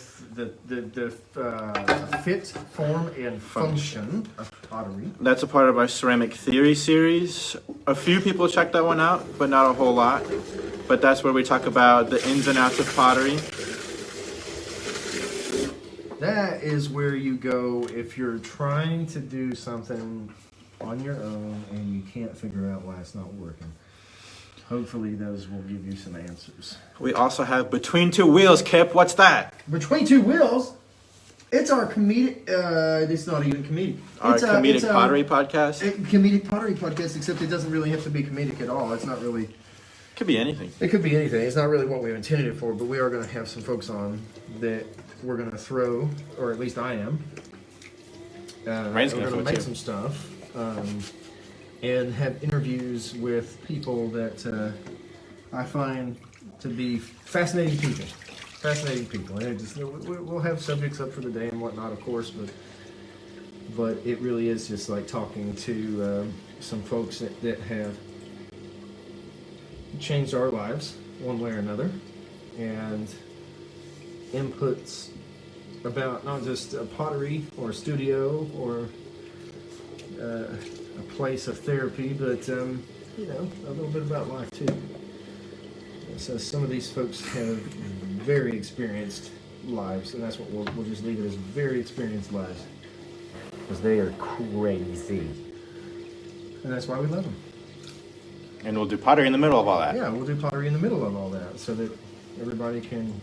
fit, form, and function of pottery.
That's a part of our ceramic theory series. A few people check that one out, but not a whole lot. But that's where we talk about the ins and outs of pottery.
That is where you go if you're trying to do something on your own and you can't figure out why it's not working. Hopefully those will give you some answers.
We also have Between Two Wheels, Kip. What's that?
Between Two Wheels, it's our comedic, it's not even comedic.
Our
It's
comedic
a
pottery podcast.
comedic pottery podcast, except it doesn't really have to be comedic at all. It's not really,
Could be anything.
it could be anything. It's not really what we intended it for, but we are going to have some folks on that we're going to throw, or at least I am,
Rain's
we're
gonna
going to
flow
make
too.
some stuff and have interviews with people that I find to be fascinating people. Fascinating people. And we'll have subjects up for the day and whatnot, of course, but it really is just like talking to some folks that have changed our lives one way or another, and inputs about not just a pottery or a studio or a place of therapy, but you know, a little bit about life too. So some of these folks have very experienced lives, and that's what we'll just leave it as, very experienced lives, because they are crazy, and that's why we love them.
And we'll do pottery in the middle of all that.
Yeah, we'll do pottery in the middle of all that, so that everybody can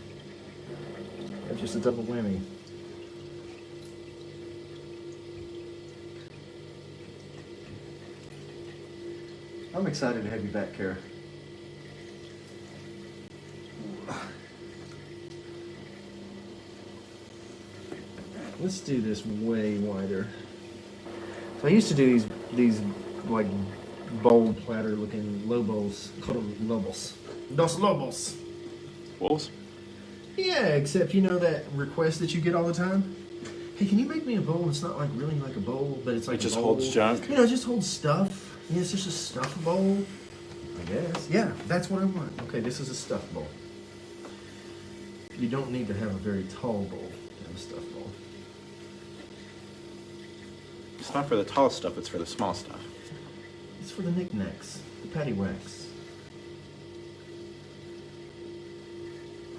have just a double whammy. I'm excited to have you back, Kara. Let's do this way wider. So I used to do these like bowl platter looking lobos. Call them lobos. Dos lobos.
Wolves?
Yeah, except you know that request that you get all the time? Hey, can you make me a bowl that's not like really like a bowl, but it's like
It just
a bowl.
holds junk?
You know, it just holds stuff. Yeah, it's just a stuff bowl. I guess. Yeah, that's what I want. Okay, this is a stuff bowl. You don't need to have a very tall bowl to have a stuff bowl.
It's not for the tall stuff, it's for the small stuff.
It's for the knickknacks, the paddywhacks.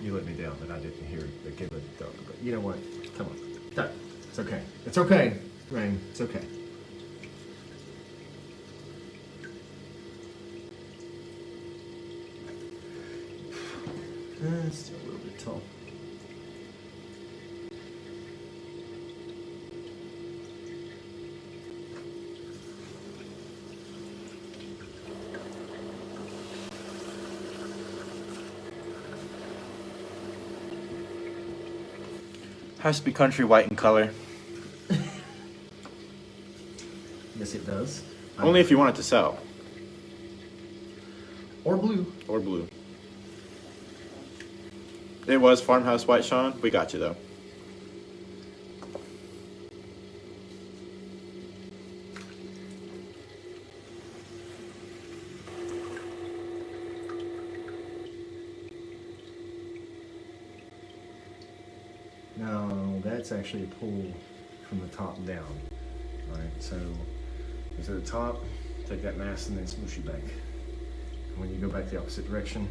You let me down, but I didn't hear the give it dog. But you know what? Come on. No, it's okay. It's okay, Rain. It's okay. Still a little bit tall.
Has to be country white in color.
Yes, it does.
Only if you want it to sell.
Or blue.
Or blue. It was farmhouse white, Sean. We got you though.
No, that's actually a pull from the top down. All right, so go to the top, take that mass and then smoosh it back. And when you go back the opposite direction,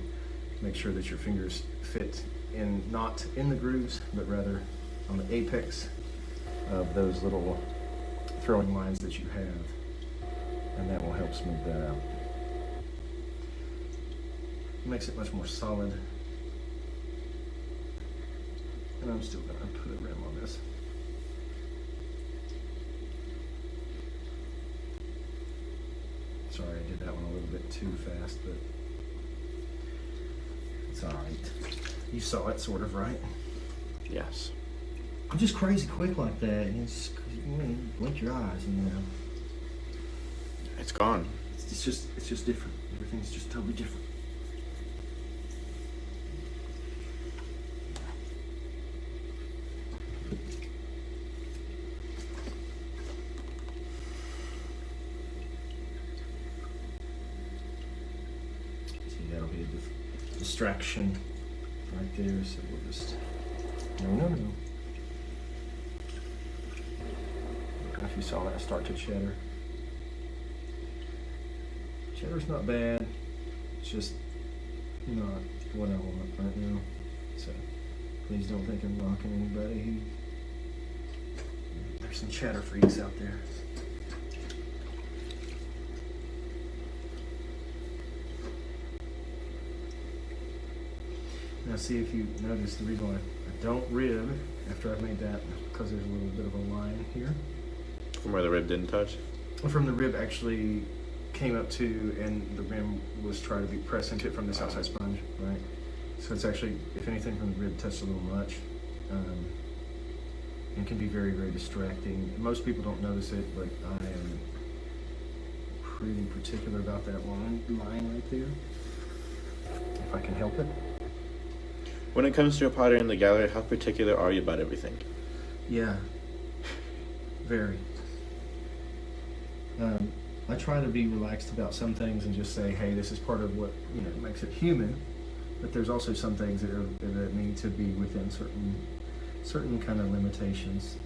make sure that your fingers fit in, not in the grooves, but rather on the apex of those little throwing lines that you have. And that will help smooth that out. It makes it much more solid. And I'm still going to put a rim on this. Sorry, I did that one a little bit too fast, but it's all right. You saw it, sort of, right?
Yes.
I'm just crazy quick like that. And you blink your eyes, and you know.
It's gone.
It's just different. Everything's just totally different. That'll be a distraction right there, so we'll just, no. If you saw that start to cheddar. Cheddar's not bad, it's just not what I want right now. So please don't think I'm knocking anybody. There's some cheddar freaks out there. Now see if you notice the reason why I don't rib after I've made that, because there's a little bit of a line here.
From where the rib didn't touch?
From the rib actually came up to, and the rim was trying to be pressed into it from this outside sponge, right? So it's actually, if anything, from the rib touched a little much. and can be very, very distracting. Most people don't notice it, but I am pretty particular about that line right there, if I can help it.
When it comes to your pottery in the gallery, how particular are you about everything?
Yeah, very. I try to be relaxed about some things and just say, hey, this is part of what makes it human. But there's also some things that need to be within certain kind of limitations.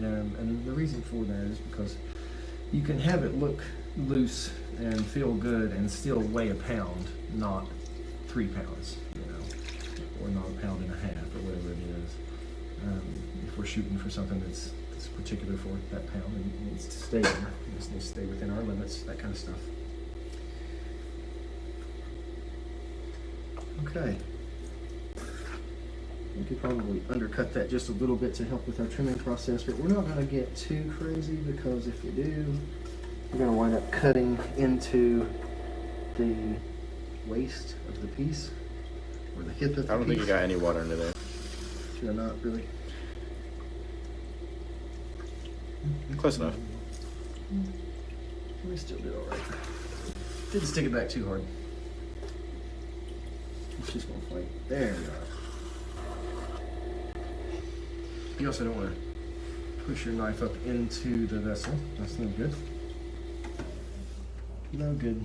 And the reason for that is because you can have it look loose and feel good and still weigh a pound, not 3 pounds, or not a pound and a half, or whatever it is. If we're shooting for something that's particular for that pound, it needs to stay there. It just needs to stay within our limits, that kind of stuff. Okay. We could probably undercut that just a little bit to help with our trimming process, but we're not going to get too crazy, because if we do, we're going to wind up cutting into the waist of the piece, or the hip of the piece.
I don't think you got any water under there.
You're not really.
Close enough.
We still did all right. Didn't stick it back too hard. It's just gonna fight. There we are. You also don't want to push your knife up into the vessel. That's no good. No good.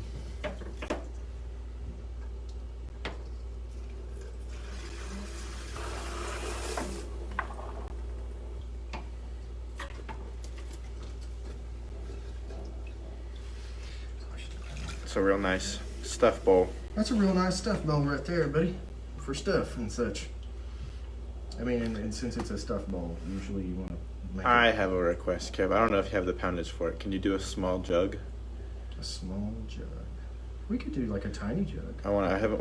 It's a real nice stuff bowl.
That's a real nice stuff bowl right there, buddy. For stuff and such. I mean, and since it's a stuff bowl, usually you want to make
I have a request, Kev. I don't know if you have the poundage for it. Can you do a small jug?
a small jug. We could do like a tiny jug.
I haven't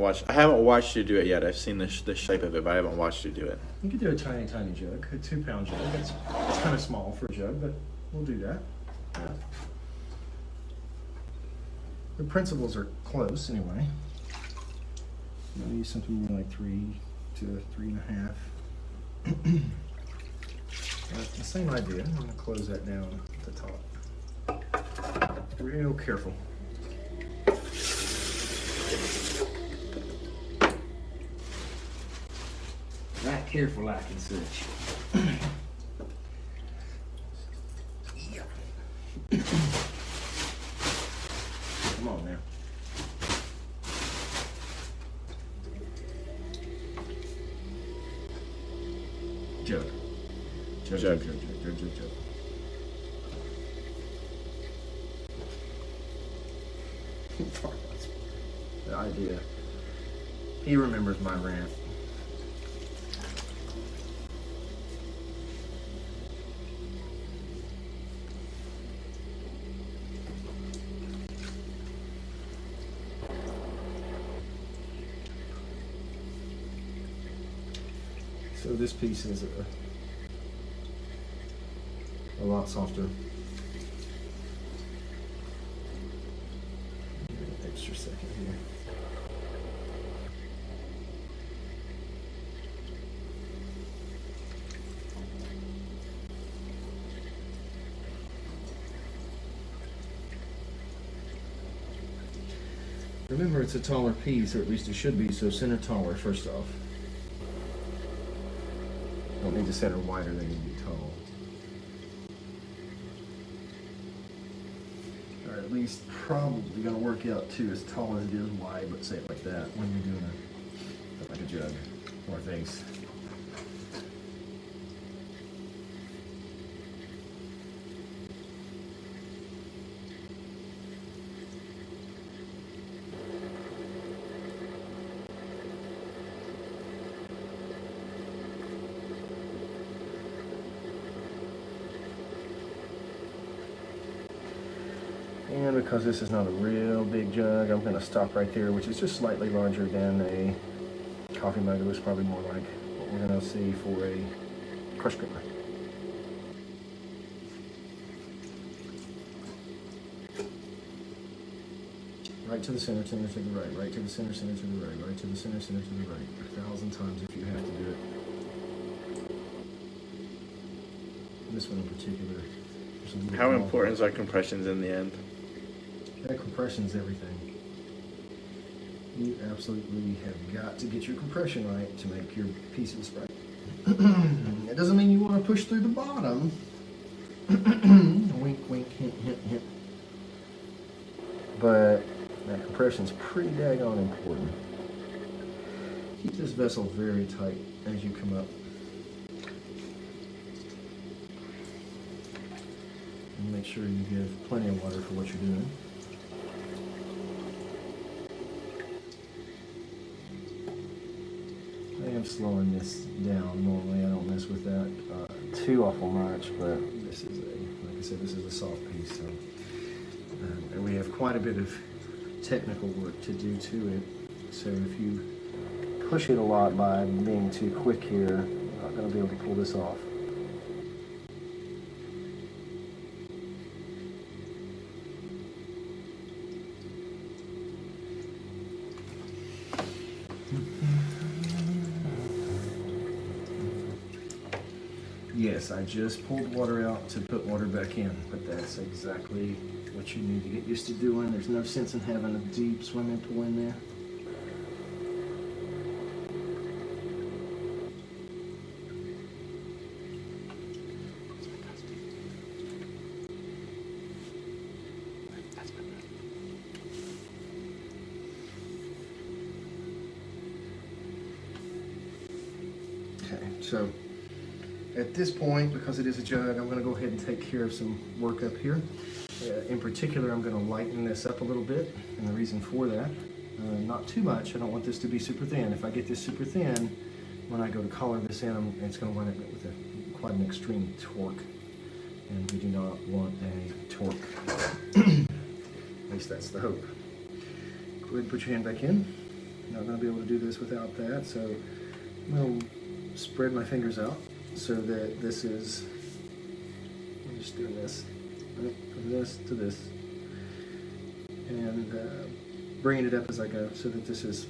watched you do it yet. I've seen the shape of it, but I haven't watched you do it.
We could do a tiny jug, a 2-pound jug. It's kind of small for a jug, but we'll do that. Yeah. The principles are close anyway. I'll use something more like 3 to 3.5. The same idea. I'm going to close that down at the top. Real careful.
Right careful like and such.
Come on now. Jug.
Jug.
Jug. The idea. He remembers my rant. So this piece is a lot softer. Give it an extra second here. Remember, it's a taller piece, or at least it should be, so center taller first off. Don't need to center wider than you need to be tall. Or at least probably gonna work out too as tall as it is wide, but say it like that when you're doing like a jug or a vase. And because this is not a real big jug, I'm going to stop right there, which is just slightly larger than a coffee mug. It was probably more like what we're going to see for a crush gripper. Right to the center to the right, right to the center to the right, right to the center to the right. 1,000 times if you have to do it. this one in particular. There's a little
How
bit
important are compressions in the end?
That compression's everything. You absolutely have got to get your compression right to make your pieces right. It doesn't mean you want to push through the bottom. Wink, wink, hint, hint, hint. But that compression's pretty daggone important. Keep this vessel very tight as you come up. And make sure you give plenty of water for what you're doing. I am slowing this down. Normally I don't mess with that too awful much, but this is like I said, this is a soft piece, so and we have quite a bit of technical work to do to it. So if you push it a lot by being too quick here, you're not going to be able to pull this off. Yes, I just pulled water out to put water back in, but that's exactly what you need to get used to doing. There's no sense in having a deep swimming pool in there. Okay, so at this point, because it is a jug, I'm going to go ahead and take care of some work up here. In particular, I'm going to lighten this up a little bit, and the reason for that, not too much. I don't want this to be super thin. If I get this super thin, when I go to collar this in, it's going to run it with quite an extreme torque, and we do not want a torque. At least that's the hope. Go ahead and put your hand back in. I'm not going to be able to do this without that, so I'm going to spread my fingers out so that this is, I'm just doing this, right, from this to this, and bringing it up as I go so that this is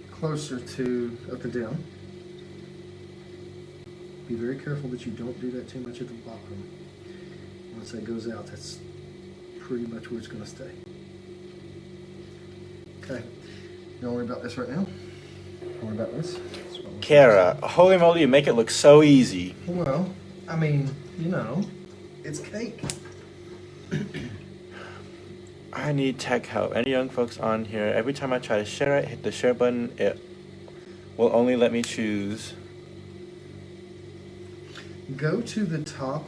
closer to up and down. Be very careful that you don't do that too much at the bottom. Once that goes out, that's pretty much where it's going to stay. Okay, don't worry about this right now. Don't worry about this.
Kara, holy moly, you make it look so easy.
Well, I mean, you know, it's cake.
I need tech help. Any young folks on here, every time I try to share it, hit the share button, it will only let me choose.
Go to the top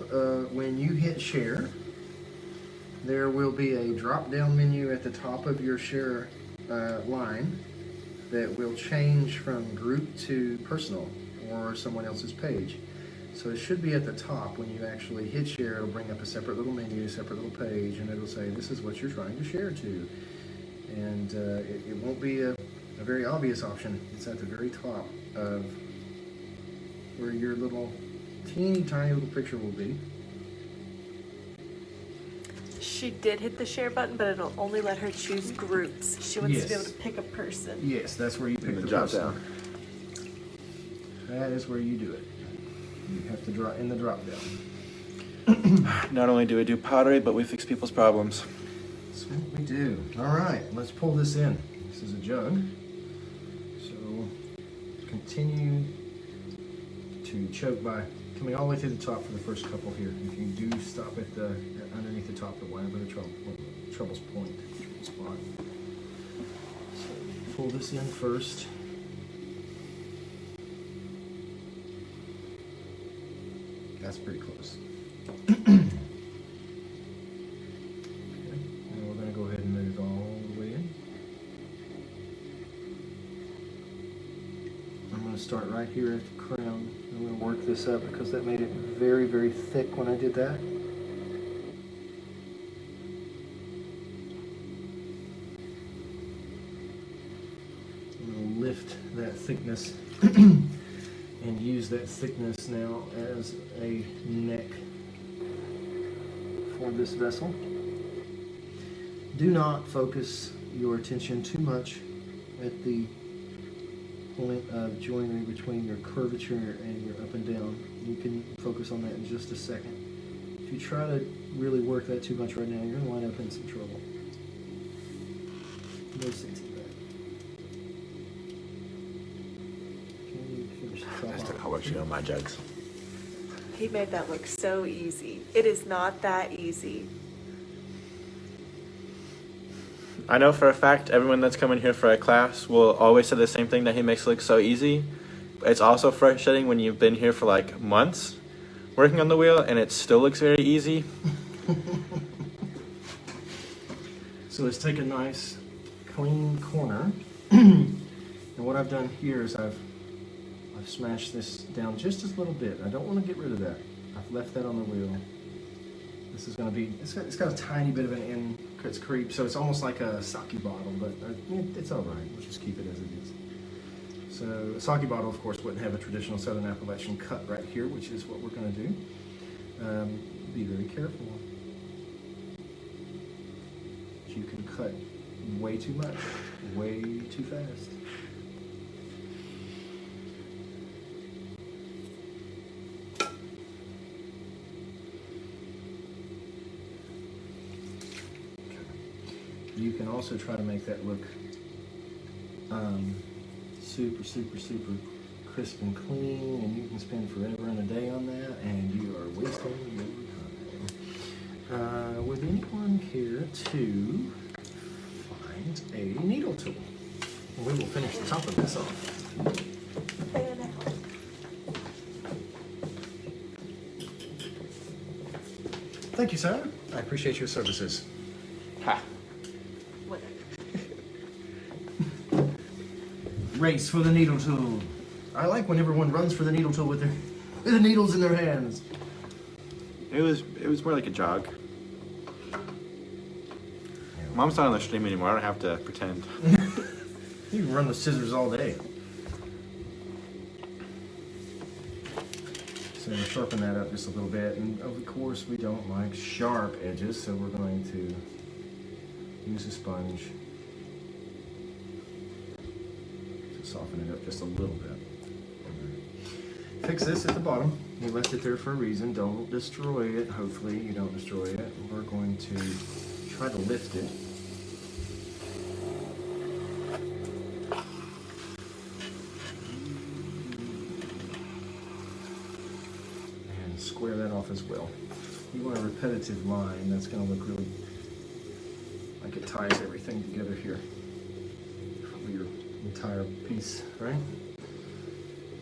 when you hit share. There will be a drop-down menu at the top of your share line that will change from group to personal or someone else's page. So it should be at the top when you actually hit share. It'll bring up a separate little menu, a separate little page, and it'll say this is what you're trying to share to. And it won't be a very obvious option. It's at the very top of where your little teeny tiny little picture will be.
She did hit the share button, but it'll only let her choose groups. She wants to be able to
Yes.
pick a person.
Yes, that's where you pick the
drop
person.
down.
That is where you do it. You have to draw in the drop down.
Not only do we do pottery, but we fix people's problems.
That's what we do. All right, let's pull this in. This is a jug. So continue to choke by coming all the way to the top for the first couple here. If you do stop at the underneath the top, it will have a trouble's point, trouble spot. So pull this in first. That's pretty close. Okay. And we're going to go ahead and move all the way in. I'm going to start right here at the crown. I'm going to work this up because that made it very, very thick when I did that. I'm going to lift that thickness and use that thickness now as a neck for this vessel. Do not focus your attention too much at the point of joinery between your curvature and your up and down. You can focus on that in just a second. If you try to really work that too much right now, you're going to wind up in some trouble. No sense in that. Can you finish the top
That's
off?
how much you know my jugs.
He made that look so easy. It is not that easy.
I know for a fact everyone that's coming here for a class will always say the same thing, that he makes it look so easy. It's also frustrating when you've been here for like months working on the wheel and it still looks very easy.
So let's take a nice clean corner. And what I've done here is I've smashed this down just a little bit. I don't want to get rid of that. I've left that on the wheel. This is going to be, it's got a tiny bit of an end creep, so it's almost like a sake bottle, but it's all right. We'll just keep it as it is. So a sake bottle, of course, wouldn't have a traditional Southern Appalachian cut right here, which is what we're going to do. Be very careful. You can cut way too much, way too fast. You can also try to make that look super, super, super crisp and clean, and you can spend forever and a day on that, and you are wasting your time. Would anyone care to find a needle tool? We will finish the top of this off. Thank you, sir. I appreciate your services.
Ha.
Race for the needle tool. I like when everyone runs for the needle tool with the needles in their hands.
It was more like a jog. Mom's not on the stream anymore. I don't have to pretend.
You can run with scissors all day. So sharpen that up just a little bit, and of course we don't like sharp edges, so we're going to use a sponge to soften it up just a little bit. Fix this at the bottom. You left it there for a reason. Don't destroy it. Hopefully you don't destroy it. We're going to try to lift it. And square that off as well. You want a repetitive line. That's going to look really like it ties everything together here for your entire piece, right?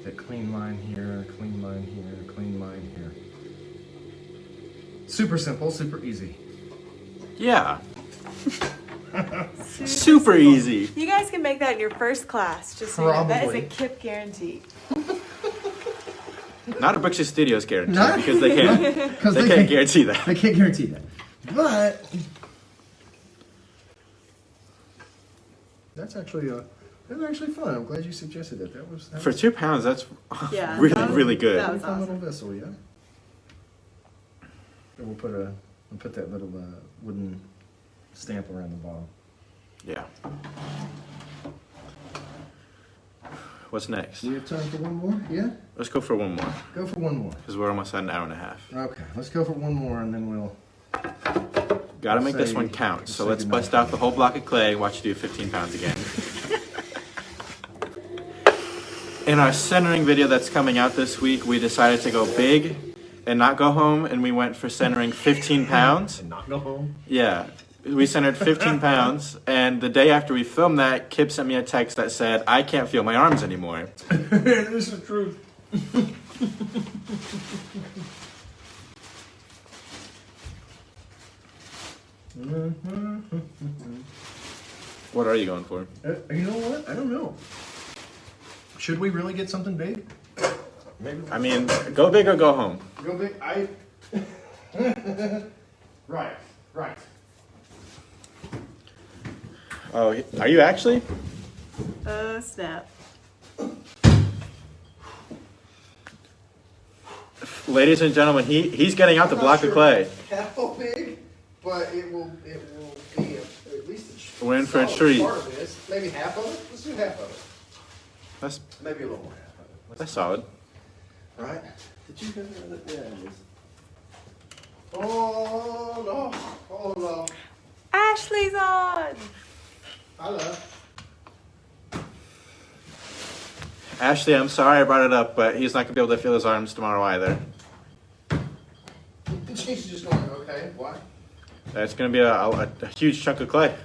That clean line here, clean line here, clean line here. Super simple, super easy.
Yeah. Super easy.
You guys can make that in your first class. Just so you know, that is
Probably.
a KIPP guarantee.
Not a Brooksy Studios guarantee,
Not-
because they can't.
'Cause
They can't guarantee that.
They can't guarantee that. But that's actually fun. I'm glad you suggested it. That was
For 2 pounds, that's
Yeah,
really,
that was-
really good.
that
a
was
fun
awesome.
little vessel, yeah. And we'll put that little wooden stamp around the bottom.
Yeah. What's next?
Do we have time for one more? Yeah?
Let's go for one more,
Go for one more.
because we're almost at an hour and a half.
Okay, let's go for one more and then we'll...
Gotta make this
Say-
one count. So
say
let's
goodnight.
bust out the whole block of clay and watch you do 15 pounds again. In our centering video that's coming out this week, we decided to go big and not go home, and we went for centering 15 pounds.
And not go home.
Yeah, we centered 15 pounds, and the day after we filmed that, Kip sent me a text that said, "I can't feel my arms anymore."
This is true.
What are you going for?
You know what? I don't know. Should we really get something big? Maybe.
I mean, go big or go home.
Go big. Right.
Oh, are you actually?
Oh, snap.
Ladies and gentlemen, he's getting out the block of clay.
How big? But it will be at least
We're in for a
solid
treat.
part of this. Maybe half of it. Let's do half of it.
That's
Maybe a little more half of it.
that's solid.
Right? Did you have that? There it is. Oh no! Oh no!
Ashley's on.
Hello.
Ashley, I'm sorry I brought it up, but he's not gonna be able to feel his arms tomorrow either.
She's just going, okay, why?
It's gonna be a huge chunk of clay.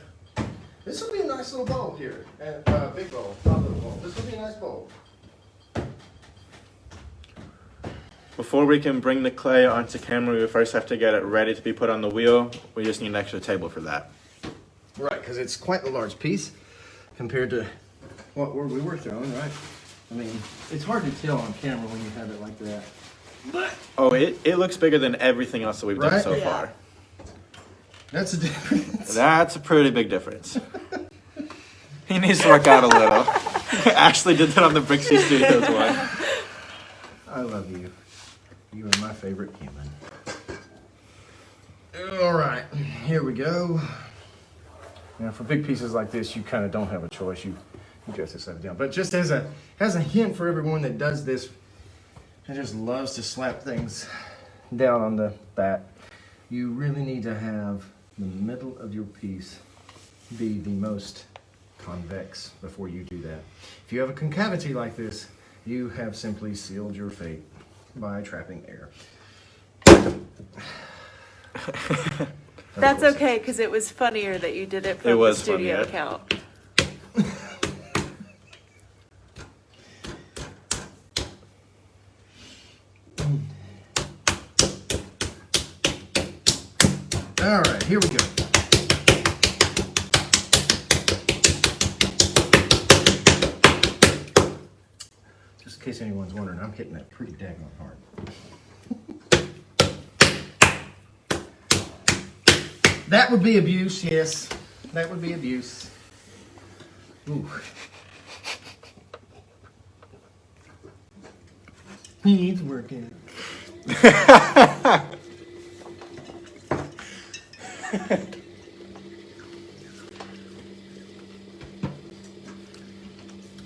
This will be a nice little bowl here. And big bowl, not a little bowl. This will be a nice bowl.
Before we can bring the clay onto camera, we first have to get it ready to be put on the wheel. We just need an extra table for that.
Right, because it's quite a large piece compared to what we were throwing, right? I mean, it's hard to tell on camera when you have it like that. But
Oh, it looks bigger than everything else that we've done
Right?
so
Yeah.
far.
that's a difference.
That's a pretty big difference. He needs to work out a little. Ashley did that on the Brixie Studios one.
I love you. You are my favorite human. All right, here we go. Now, for big pieces like this, you kind of don't have a choice. You just set it down. But just as a hint for everyone that does this and just loves to slap things down on the bat, you really need to have the middle of your piece be the most convex before you do that. If you have a concavity like this, you have simply sealed your fate by trapping air.
That's okay, because it was funnier that you did it from
It
the
was
studio
funnier.
account.
All right, here we go. Just in case anyone's wondering, I'm hitting that pretty daggone hard. That would be abuse, yes. That would be abuse. Ooh. He needs working.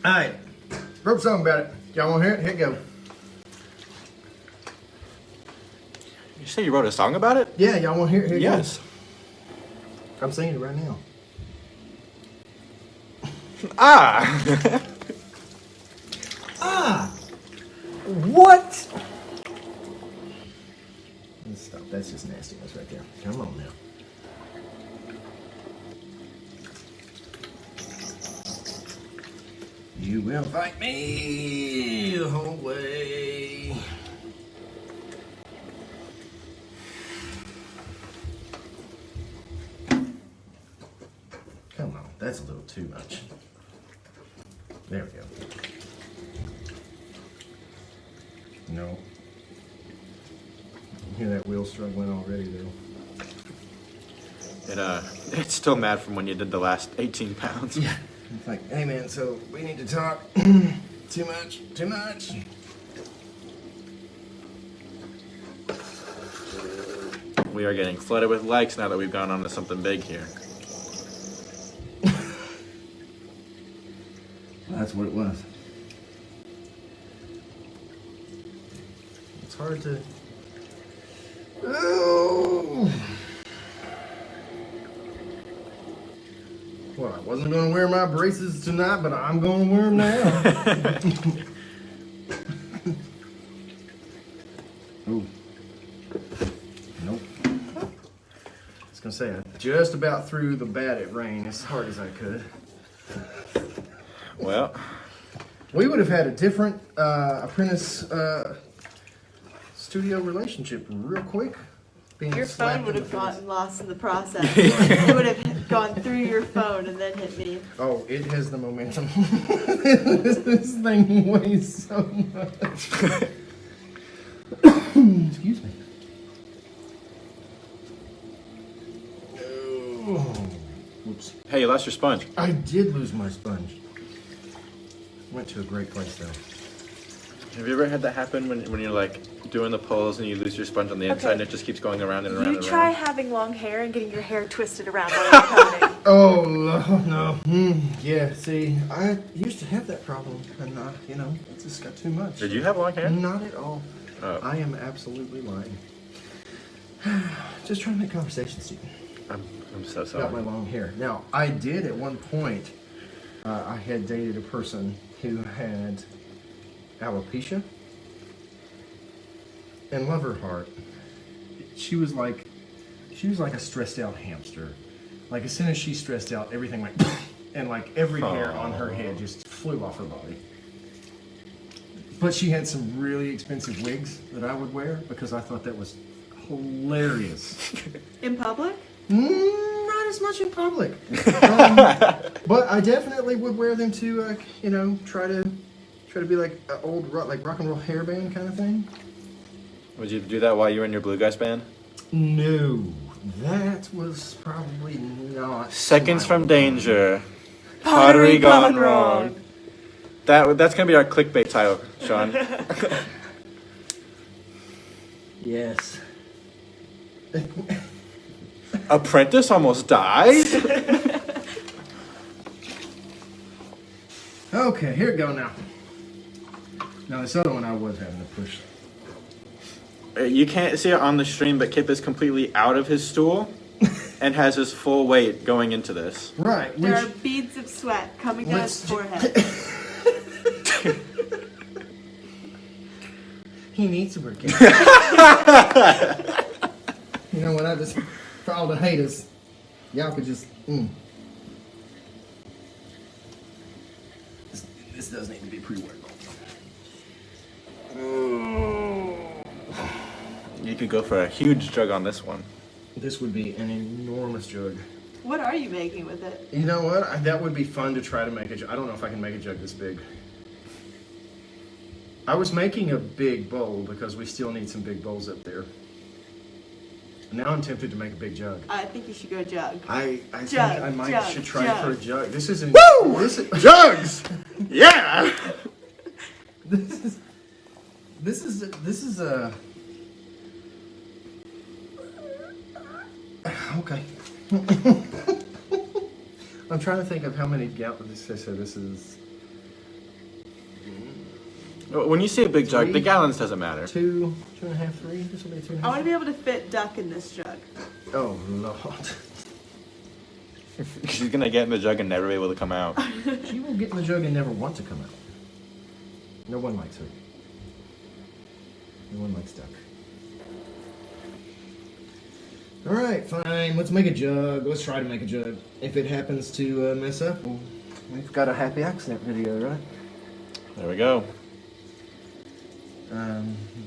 All right, wrote a song about it. Y'all want to hear it? Here it go.
You say you wrote a song about it?
Yeah, y'all want to hear it? Here it
Yes.
goes. I'm singing it right now.
Ah!
Ah! What? Let's stop. That's just nastiness right there. Come on now. You will fight me the whole way. Come on, that's a little too much. There we go. No. I hear that wheel struggling already though.
It's still mad from when you did the last 18 pounds.
Yeah. It's like, hey man, so we need to talk. Too much, too much.
We are getting flooded with likes now that we've gone on to something big here.
That's what it was. It's hard to. Oh. Well, I wasn't going to wear my braces tonight, but I'm going to wear them now. Ooh. Nope. I was going to say, I just about threw the bat at Rain as hard as I could.
Well,
We would have had a different apprentice studio relationship real quick. Being
Your
slapped
phone would
in
have
the face.
gotten lost in the process. It would have gone through your phone and then hit me.
Oh, it has the momentum. This thing weighs so much. Excuse me. Oh, whoops.
hey, you lost your sponge.
I did lose my sponge. Went to a great place though.
Have you ever had that happen when you're like doing the pulls and you lose your sponge on the inside and it just keeps going around and around
You
and
try
around?
having long hair and getting your hair twisted around while you're combing.
Oh no. Yeah, see, I used to have that problem, and it just got too much.
Did you have long hair?
Not at all.
Oh.
I am absolutely lying. Just trying to make conversation, Stephen.
I'm so sorry.
Got my long hair. Now, I did at one point, I had dated a person who had alopecia. And love her heart, she was like a stressed out hamster. Like as soon as she stressed out, everything went, and like every hair on her head just flew off her body. But she had some really expensive wigs that I would wear because I thought that was hilarious.
In public?
Not as much in public, but I definitely would wear them to, try to be like an old rock and roll hairband kind of thing.
Would you do that while you were in your Blue Guys band?
No, that was probably not.
Seconds from danger. Pottery gone wrong. That's gonna be our clickbait title, Sean.
Yes.
Apprentice almost died?
Okay, here we go now. Now this other one I was having to push.
You can't see it on the stream, but Kip is completely out of his stool and has his full weight going into this.
Right.
There are beads of sweat coming down his forehead.
He needs to work out. You know what? For all the haters, y'all could just. This does need to be pre-worked.
You could go for a huge jug on this one.
This would be an enormous jug.
What are you making with it?
You know what? That would be fun to try to make a jug. I don't know if I can make a jug this big. I was making a big bowl because we still need some big bowls up there. Now I'm tempted to make a big jug.
I think you should go jug.
I think
Jug,
I might
jug,
should try
jug.
for a jug. This isn't.
Woo!
This is,
Jugs! Yeah!
this is a. Okay. I'm trying to think of how many gallons. So this is
When you say a big jug, the gallons doesn't matter.
2.5, 3. This will be 2.5.
I want to be able to fit duck in this jug.
Oh Lord.
She's gonna get in the jug and never be able to come out.
She will get in the jug and never want to come out. No one likes her. No one likes duck. All right, fine. Let's make a jug. Let's try to make a jug. If it happens to mess up, well, we've got a happy accident video, right?
There we go.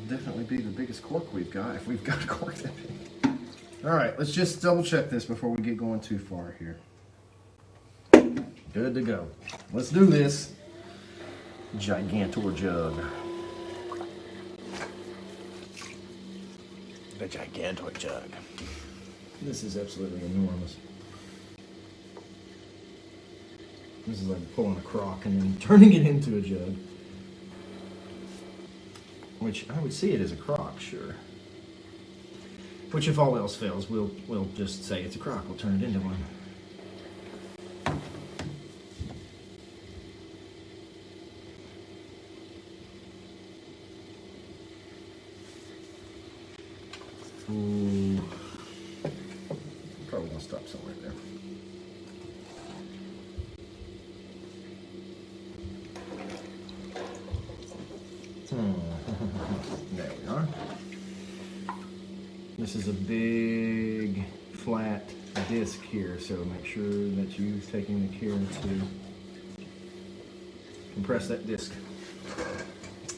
Definitely be the biggest cork we've got if we've got a cork that big. All right, let's just double check this before we get going too far here. Good to go. Let's do this. Gigantor jug.
The gigantic jug.
This is absolutely enormous. This is like pulling a crock and then turning it into a jug. Which I would see it as a crock, sure. Which, if all else fails, we'll just say it's a crock. We'll turn it into one. Ooh. Probably gonna stop somewhere there. There we are. This is a big flat disc here, so make sure that you've taken the care to compress that disc.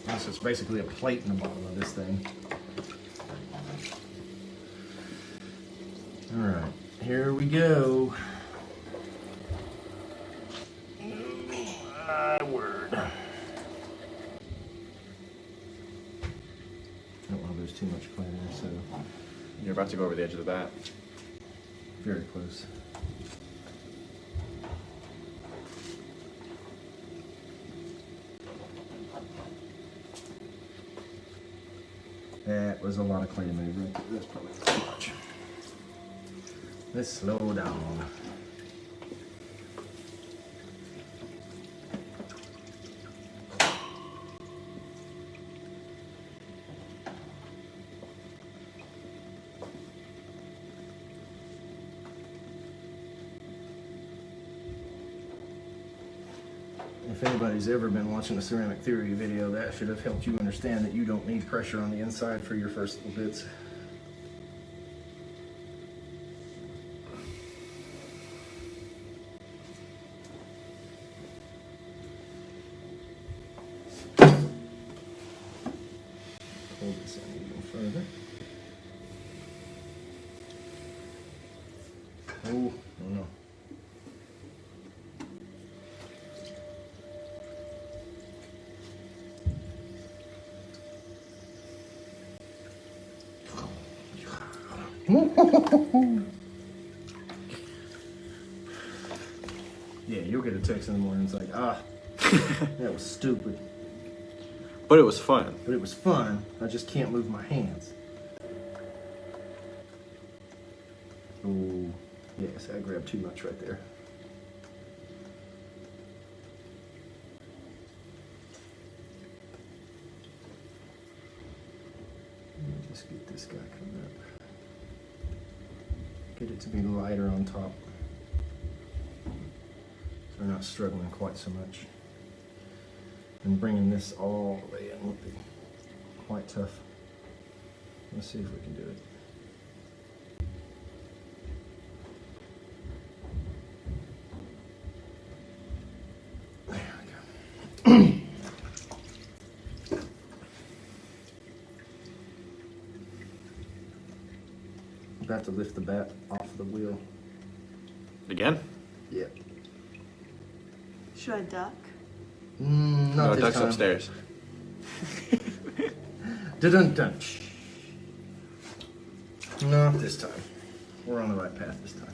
This is basically a plate in the bottom of this thing. All right, here we go. My word. I don't want to lose too much clay there, so
You're about to go over the edge of the bat.
very close. That was a lot of clay to move, right? That's probably too much. Let's slow down. If anybody's ever been watching a ceramic theory video, that should have helped you understand that you don't need pressure on the inside for your first little bits. Hold this in even further. Oh no. Yeah, you'll get a text in the morning. It's like, that was stupid.
But it was fun.
But it was fun. I just can't move my hands. Oh, yes, I grabbed too much right there. Let me just get this guy coming up. Get it to be lighter on top. So we're not struggling quite so much. And bringing this all the way in would be quite tough. Let's see if we can do it. There we go. About to lift the bat off the wheel.
Again?
Yeah.
Should I duck?
Not
No,
this
duck's
time.
upstairs.
Dun-dun-dun. Not this time. We're on the right path this time.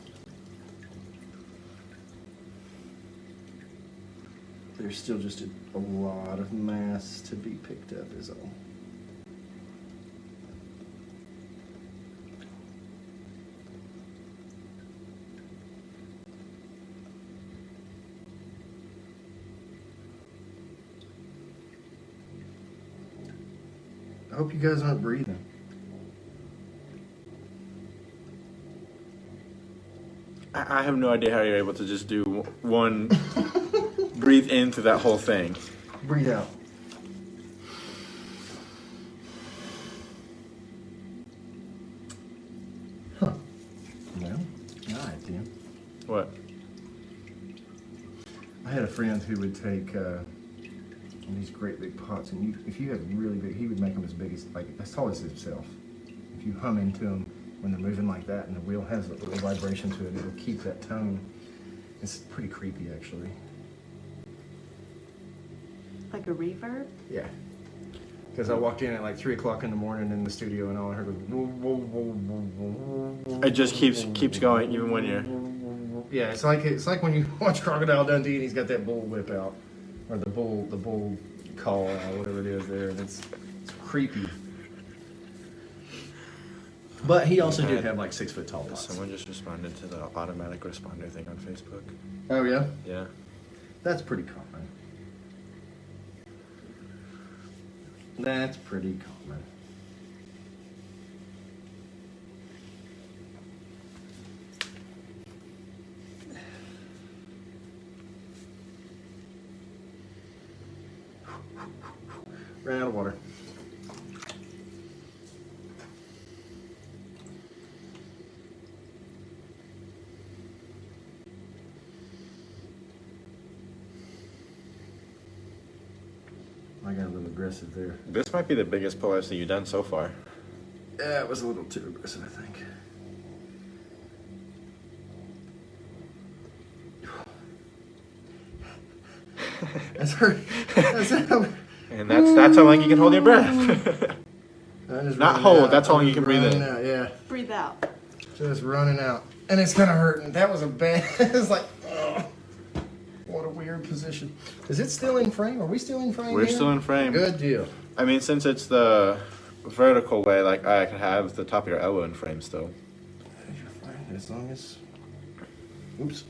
There's still just a lot of mass to be picked up is all. I hope you guys aren't breathing.
I have no idea how you're able to just do one breathe into that whole thing.
Breathe out. Huh. Well, all right, then.
What?
I had a friend who would take these great big pots, and if you had really big, he would make them as big as, like, as tall as himself. If you hum into them when they're moving like that, and the wheel has a little vibration to it, it'll keep that tone. It's pretty creepy, actually.
Like a reverb?
Yeah. Because I walked in at like 3 o'clock in the morning in the studio, and all I heard was whoa, whoa, whoa, whoa, whoa.
It just keeps going even when you're.
Yeah, it's like when you watch Crocodile Dundee and he's got that bull whip out, or the bull call out, whatever it is there, and it's creepy. But he also did have like 6 foot tall pots.
Someone just responded to the automatic responder thing on Facebook.
Oh yeah,
Yeah.
that's pretty common. That's pretty common. Ran out of water. I got a little aggressive there.
This might be the biggest pull I've seen you done so far.
Yeah, it was a little too aggressive, I think. That's hurt.
And that's how long you can hold your breath. Not hold, that's how long you can breathe in.
Out, yeah,
Breathe out.
just running out. And it's kind of hurting. That was a bad, it's like, oh, what a weird position. Is it still in frame? Are we still in frame
We're
here?
still in frame.
Good deal.
I mean, since it's the vertical way, like I can have the top of your elbow in frame still.
You're fine, as long as, oops.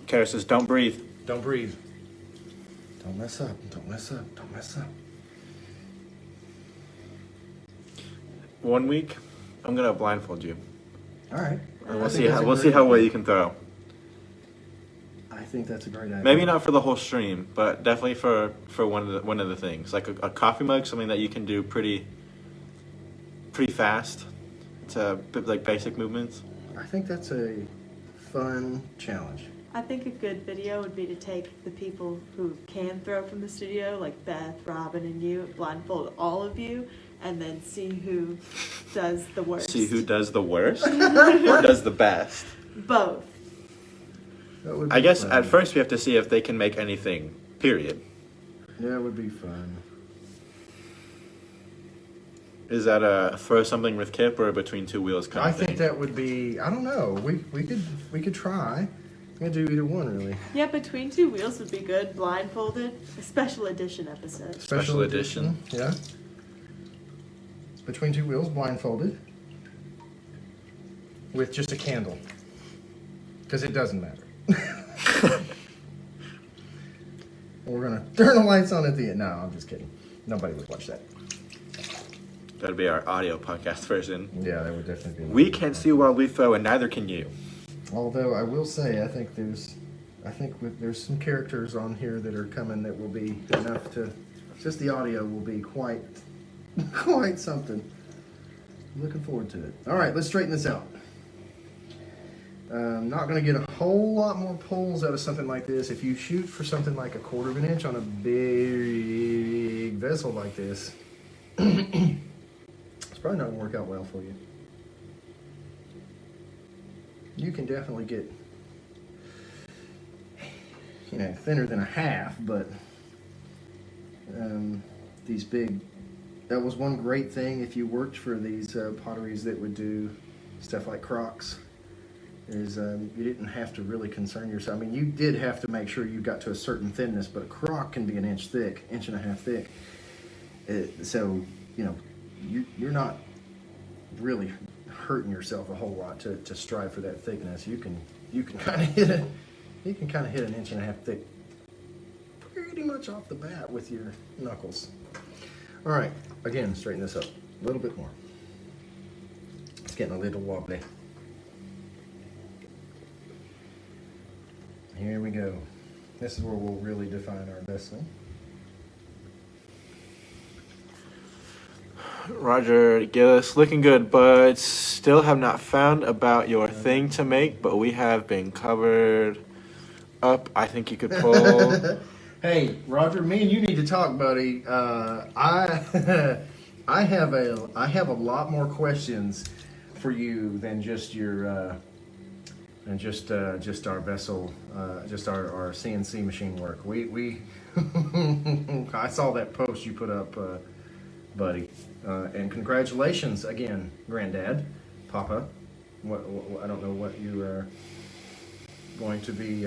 Kara says, don't breathe.
Don't breathe. Don't mess up, don't mess up, don't mess up.
1 week, I'm gonna blindfold you.
All right.
And we'll see how well you can throw.
I I think that's a great idea.
Maybe not for the whole stream, but definitely for one of the things, like a coffee mug, something that you can do pretty fast to like basic movements.
I think that's a fun challenge.
I think a good video would be to take the people who can throw from the studio, like Beth, Robin, and you, blindfold all of you, and then see who does the worst.
See who does the worst or does the best.
Both.
That would be
I guess
fun.
at first we have to see if they can make anything. Period.
Yeah, it would be fun.
Is that a throw something with Kip or a between two wheels kind
I
of thing?
think that would be. I don't know. We could try. We could do either one really.
Yeah, between two wheels would be good. Blindfolded, a special edition episode.
Special edition.
Yeah. Between two wheels, blindfolded, with just a candle, because it doesn't matter. We're gonna turn the lights on at the end. No, I'm just kidding. Nobody would watch that.
That'd be our audio podcast version.
Yeah, that would definitely be.
We can't see while we throw, and neither can you.
Although I will say, I think there's some characters on here that are coming that will be enough to. Just the audio will be quite something. I'm looking forward to it. All right, let's straighten this out. Not going to get a whole lot more pulls out of something like this. If you shoot for something like 1/4 of an inch on a big vessel like this, it's probably not going to work out well for you. You can definitely get, thinner than a half, but these big, that was one great thing if you worked for these potteries that would do stuff like crocks, is you didn't have to really concern yourself. I mean, you did have to make sure you got to a certain thinness, but a crock can be an inch thick, 1.5 inches thick. So, you're not really hurting yourself a whole lot to strive for that thickness. You can kind of hit it. You can kind of hit 1.5 inches thick pretty much off the bat with your knuckles. All right, again, straighten this up a little bit more. It's getting a little wobbly. Here we go. This is where we'll really define our vessel.
Roger Gillis, looking good, but still have not found about your thing to make, but we have been covered up. I think you could pull.
Hey, Roger, me and you need to talk, buddy. I have a lot more questions for you than just your just our vessel, just our CNC machine work. We I saw that post you put up, buddy, and congratulations again, Granddad, Papa. What I don't know what you are going to be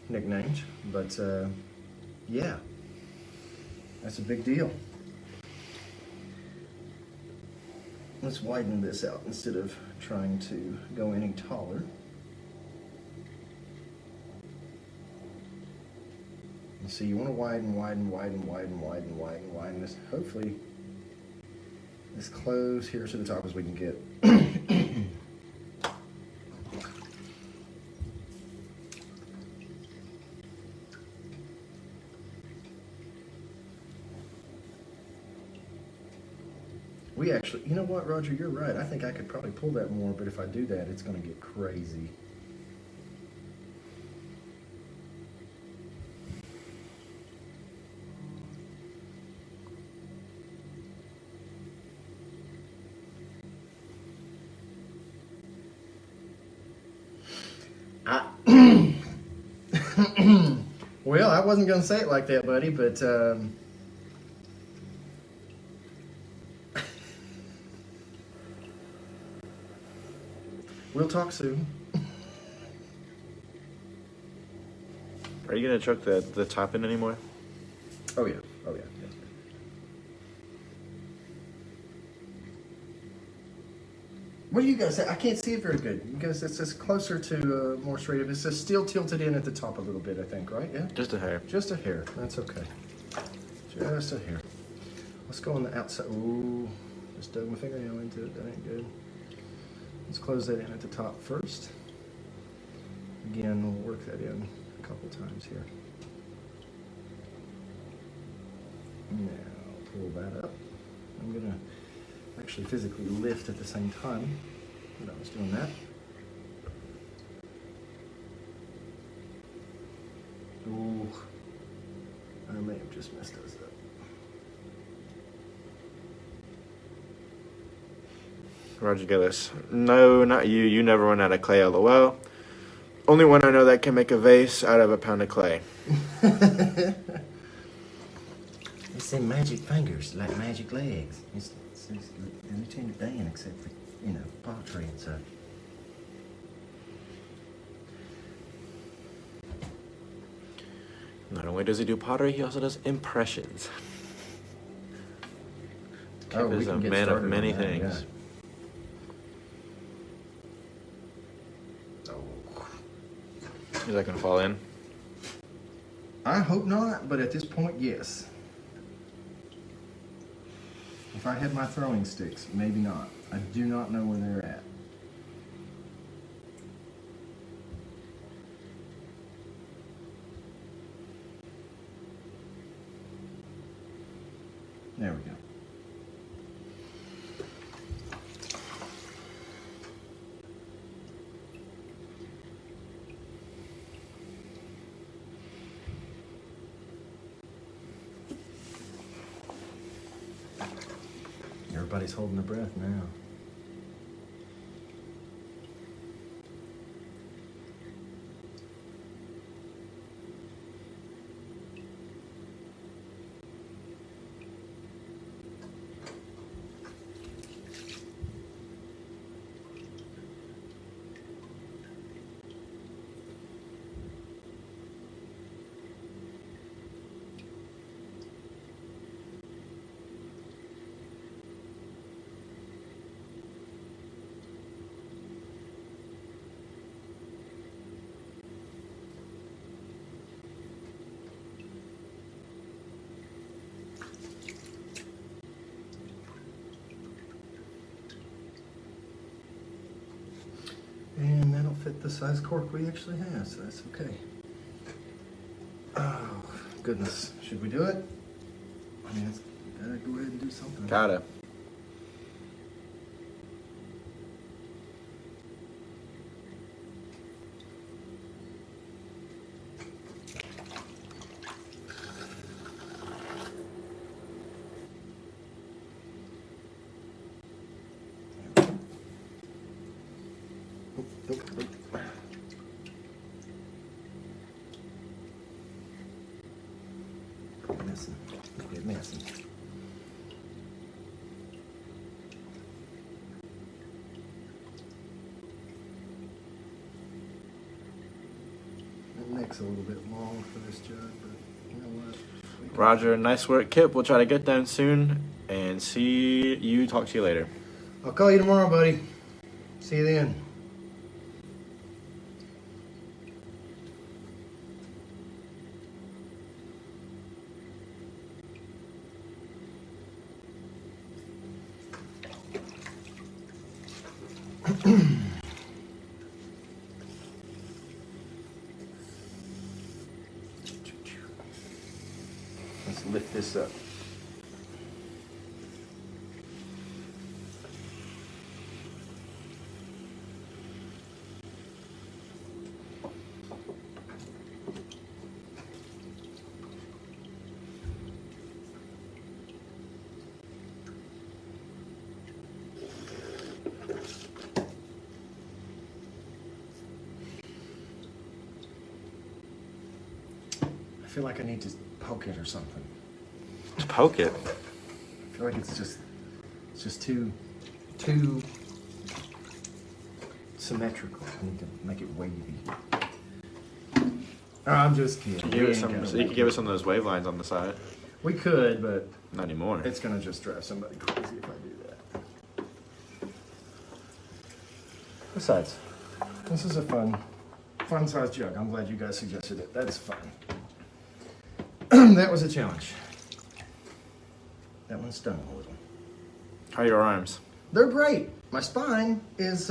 nicknamed, but yeah, that's a big deal. Let's widen this out instead of trying to go any taller. And so you want to widen this. Hopefully, as close here to the top as we can get. We actually, you know what, Roger, you're right. I think I could probably pull that more, but if I do that, it's going to get crazy. Well, I wasn't going to say it like that, buddy, but we'll talk soon.
Are you gonna chuck the top in anymore?
Oh yeah. Yes. What do you guys say? I can't see it very good. You guys, it's just closer to more straight up. It's just still tilted in at the top a little bit, I think, right? Yeah?
Just a hair.
Just a hair. That's okay. Just a hair. Let's go on the outside. Ooh, just dug my fingernail into it. That ain't good. Let's close that in at the top first. Again, we'll work that in couple times here. Now, pull that up. I'm gonna actually physically lift at the same time that I was doing that. Ooh, I may have just messed those up.
Roger Gillis. No, not you. You never run out of clay, lol. Only one I know that can make a vase out of a pound of clay.
It's them magic fingers, like magic legs. It's Lieutenant Dan, except for, pottery and stuff.
Not only does he do pottery, he also does impressions. Kip is a man of many things.
Yeah.
Is that gonna fall in?
I hope not, but at this point, yes. If I had my throwing sticks, maybe not. I do not know where they're at. There we go. Everybody's holding their breath now. And that'll fit the size cork we actually have, so that's okay. Oh, goodness. Should we do it? I mean, gotta go ahead and do something.
Gotta.
Messing. Quit messing. That neck's a little bit long for this jug, but you know what?
Roger, nice work, Kip. We'll try to get them soon and talk to you later.
I'll call you tomorrow, buddy. See you then. Let's lift this up. I feel like I need to poke it or something.
Poke it.
I feel like it's just too symmetrical. I need to make it wavy. Oh, I'm just kidding.
So you could give us some of those wave lines on the side.
We could, but
Not anymore.
it's gonna just drive somebody crazy if I do that. Besides, this is a fun size jug. I'm glad you guys suggested it. That's fun. That was a challenge. That one stung a little.
How are your arms?
They're great. My spine is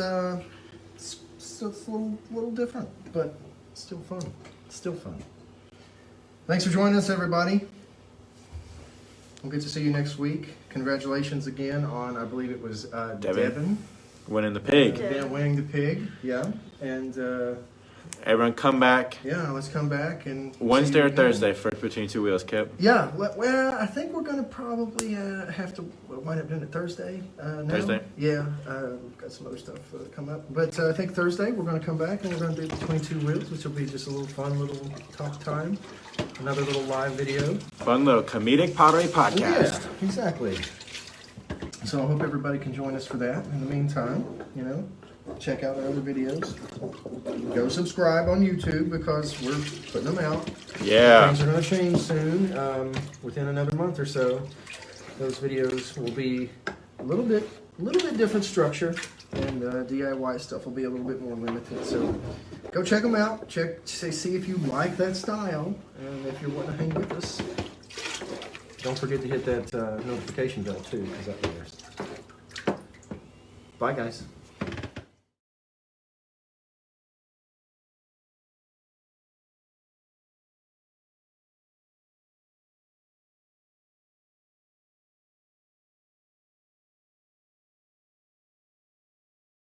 it's a little different, but still fun. Still fun. Thanks for joining us, everybody. We'll get to see you next week. Congratulations again on, I believe it was Devin.
Winning the pig.
Winning the pig, yeah. And
Everyone come back
yeah, let's come back and
Wednesday
see you
or
again.
Thursday for Between Two Wheels, Kip.
Yeah, well, I think we're gonna probably have to wind up doing it Thursday. Now.
Thursday?
Yeah, we've got some other stuff come up, but I think Thursday we're gonna come back and we're gonna do Between Two Wheels, which will be just a little fun little talk time, another little live video.
Fun little comedic pottery podcast.
Yeah, exactly. So I hope everybody can join us for that. In the meantime, check out our other videos. Go subscribe on YouTube because we're putting them out.
Yeah.
Things are going to change soon. Within another month or so, those videos will be a little bit different structure, and DIY stuff will be a little bit more limited. So go check them out. See if you like that style, and if you're wanting to hang with us. Don't forget to hit that notification bell too, because that matters. Bye, guys.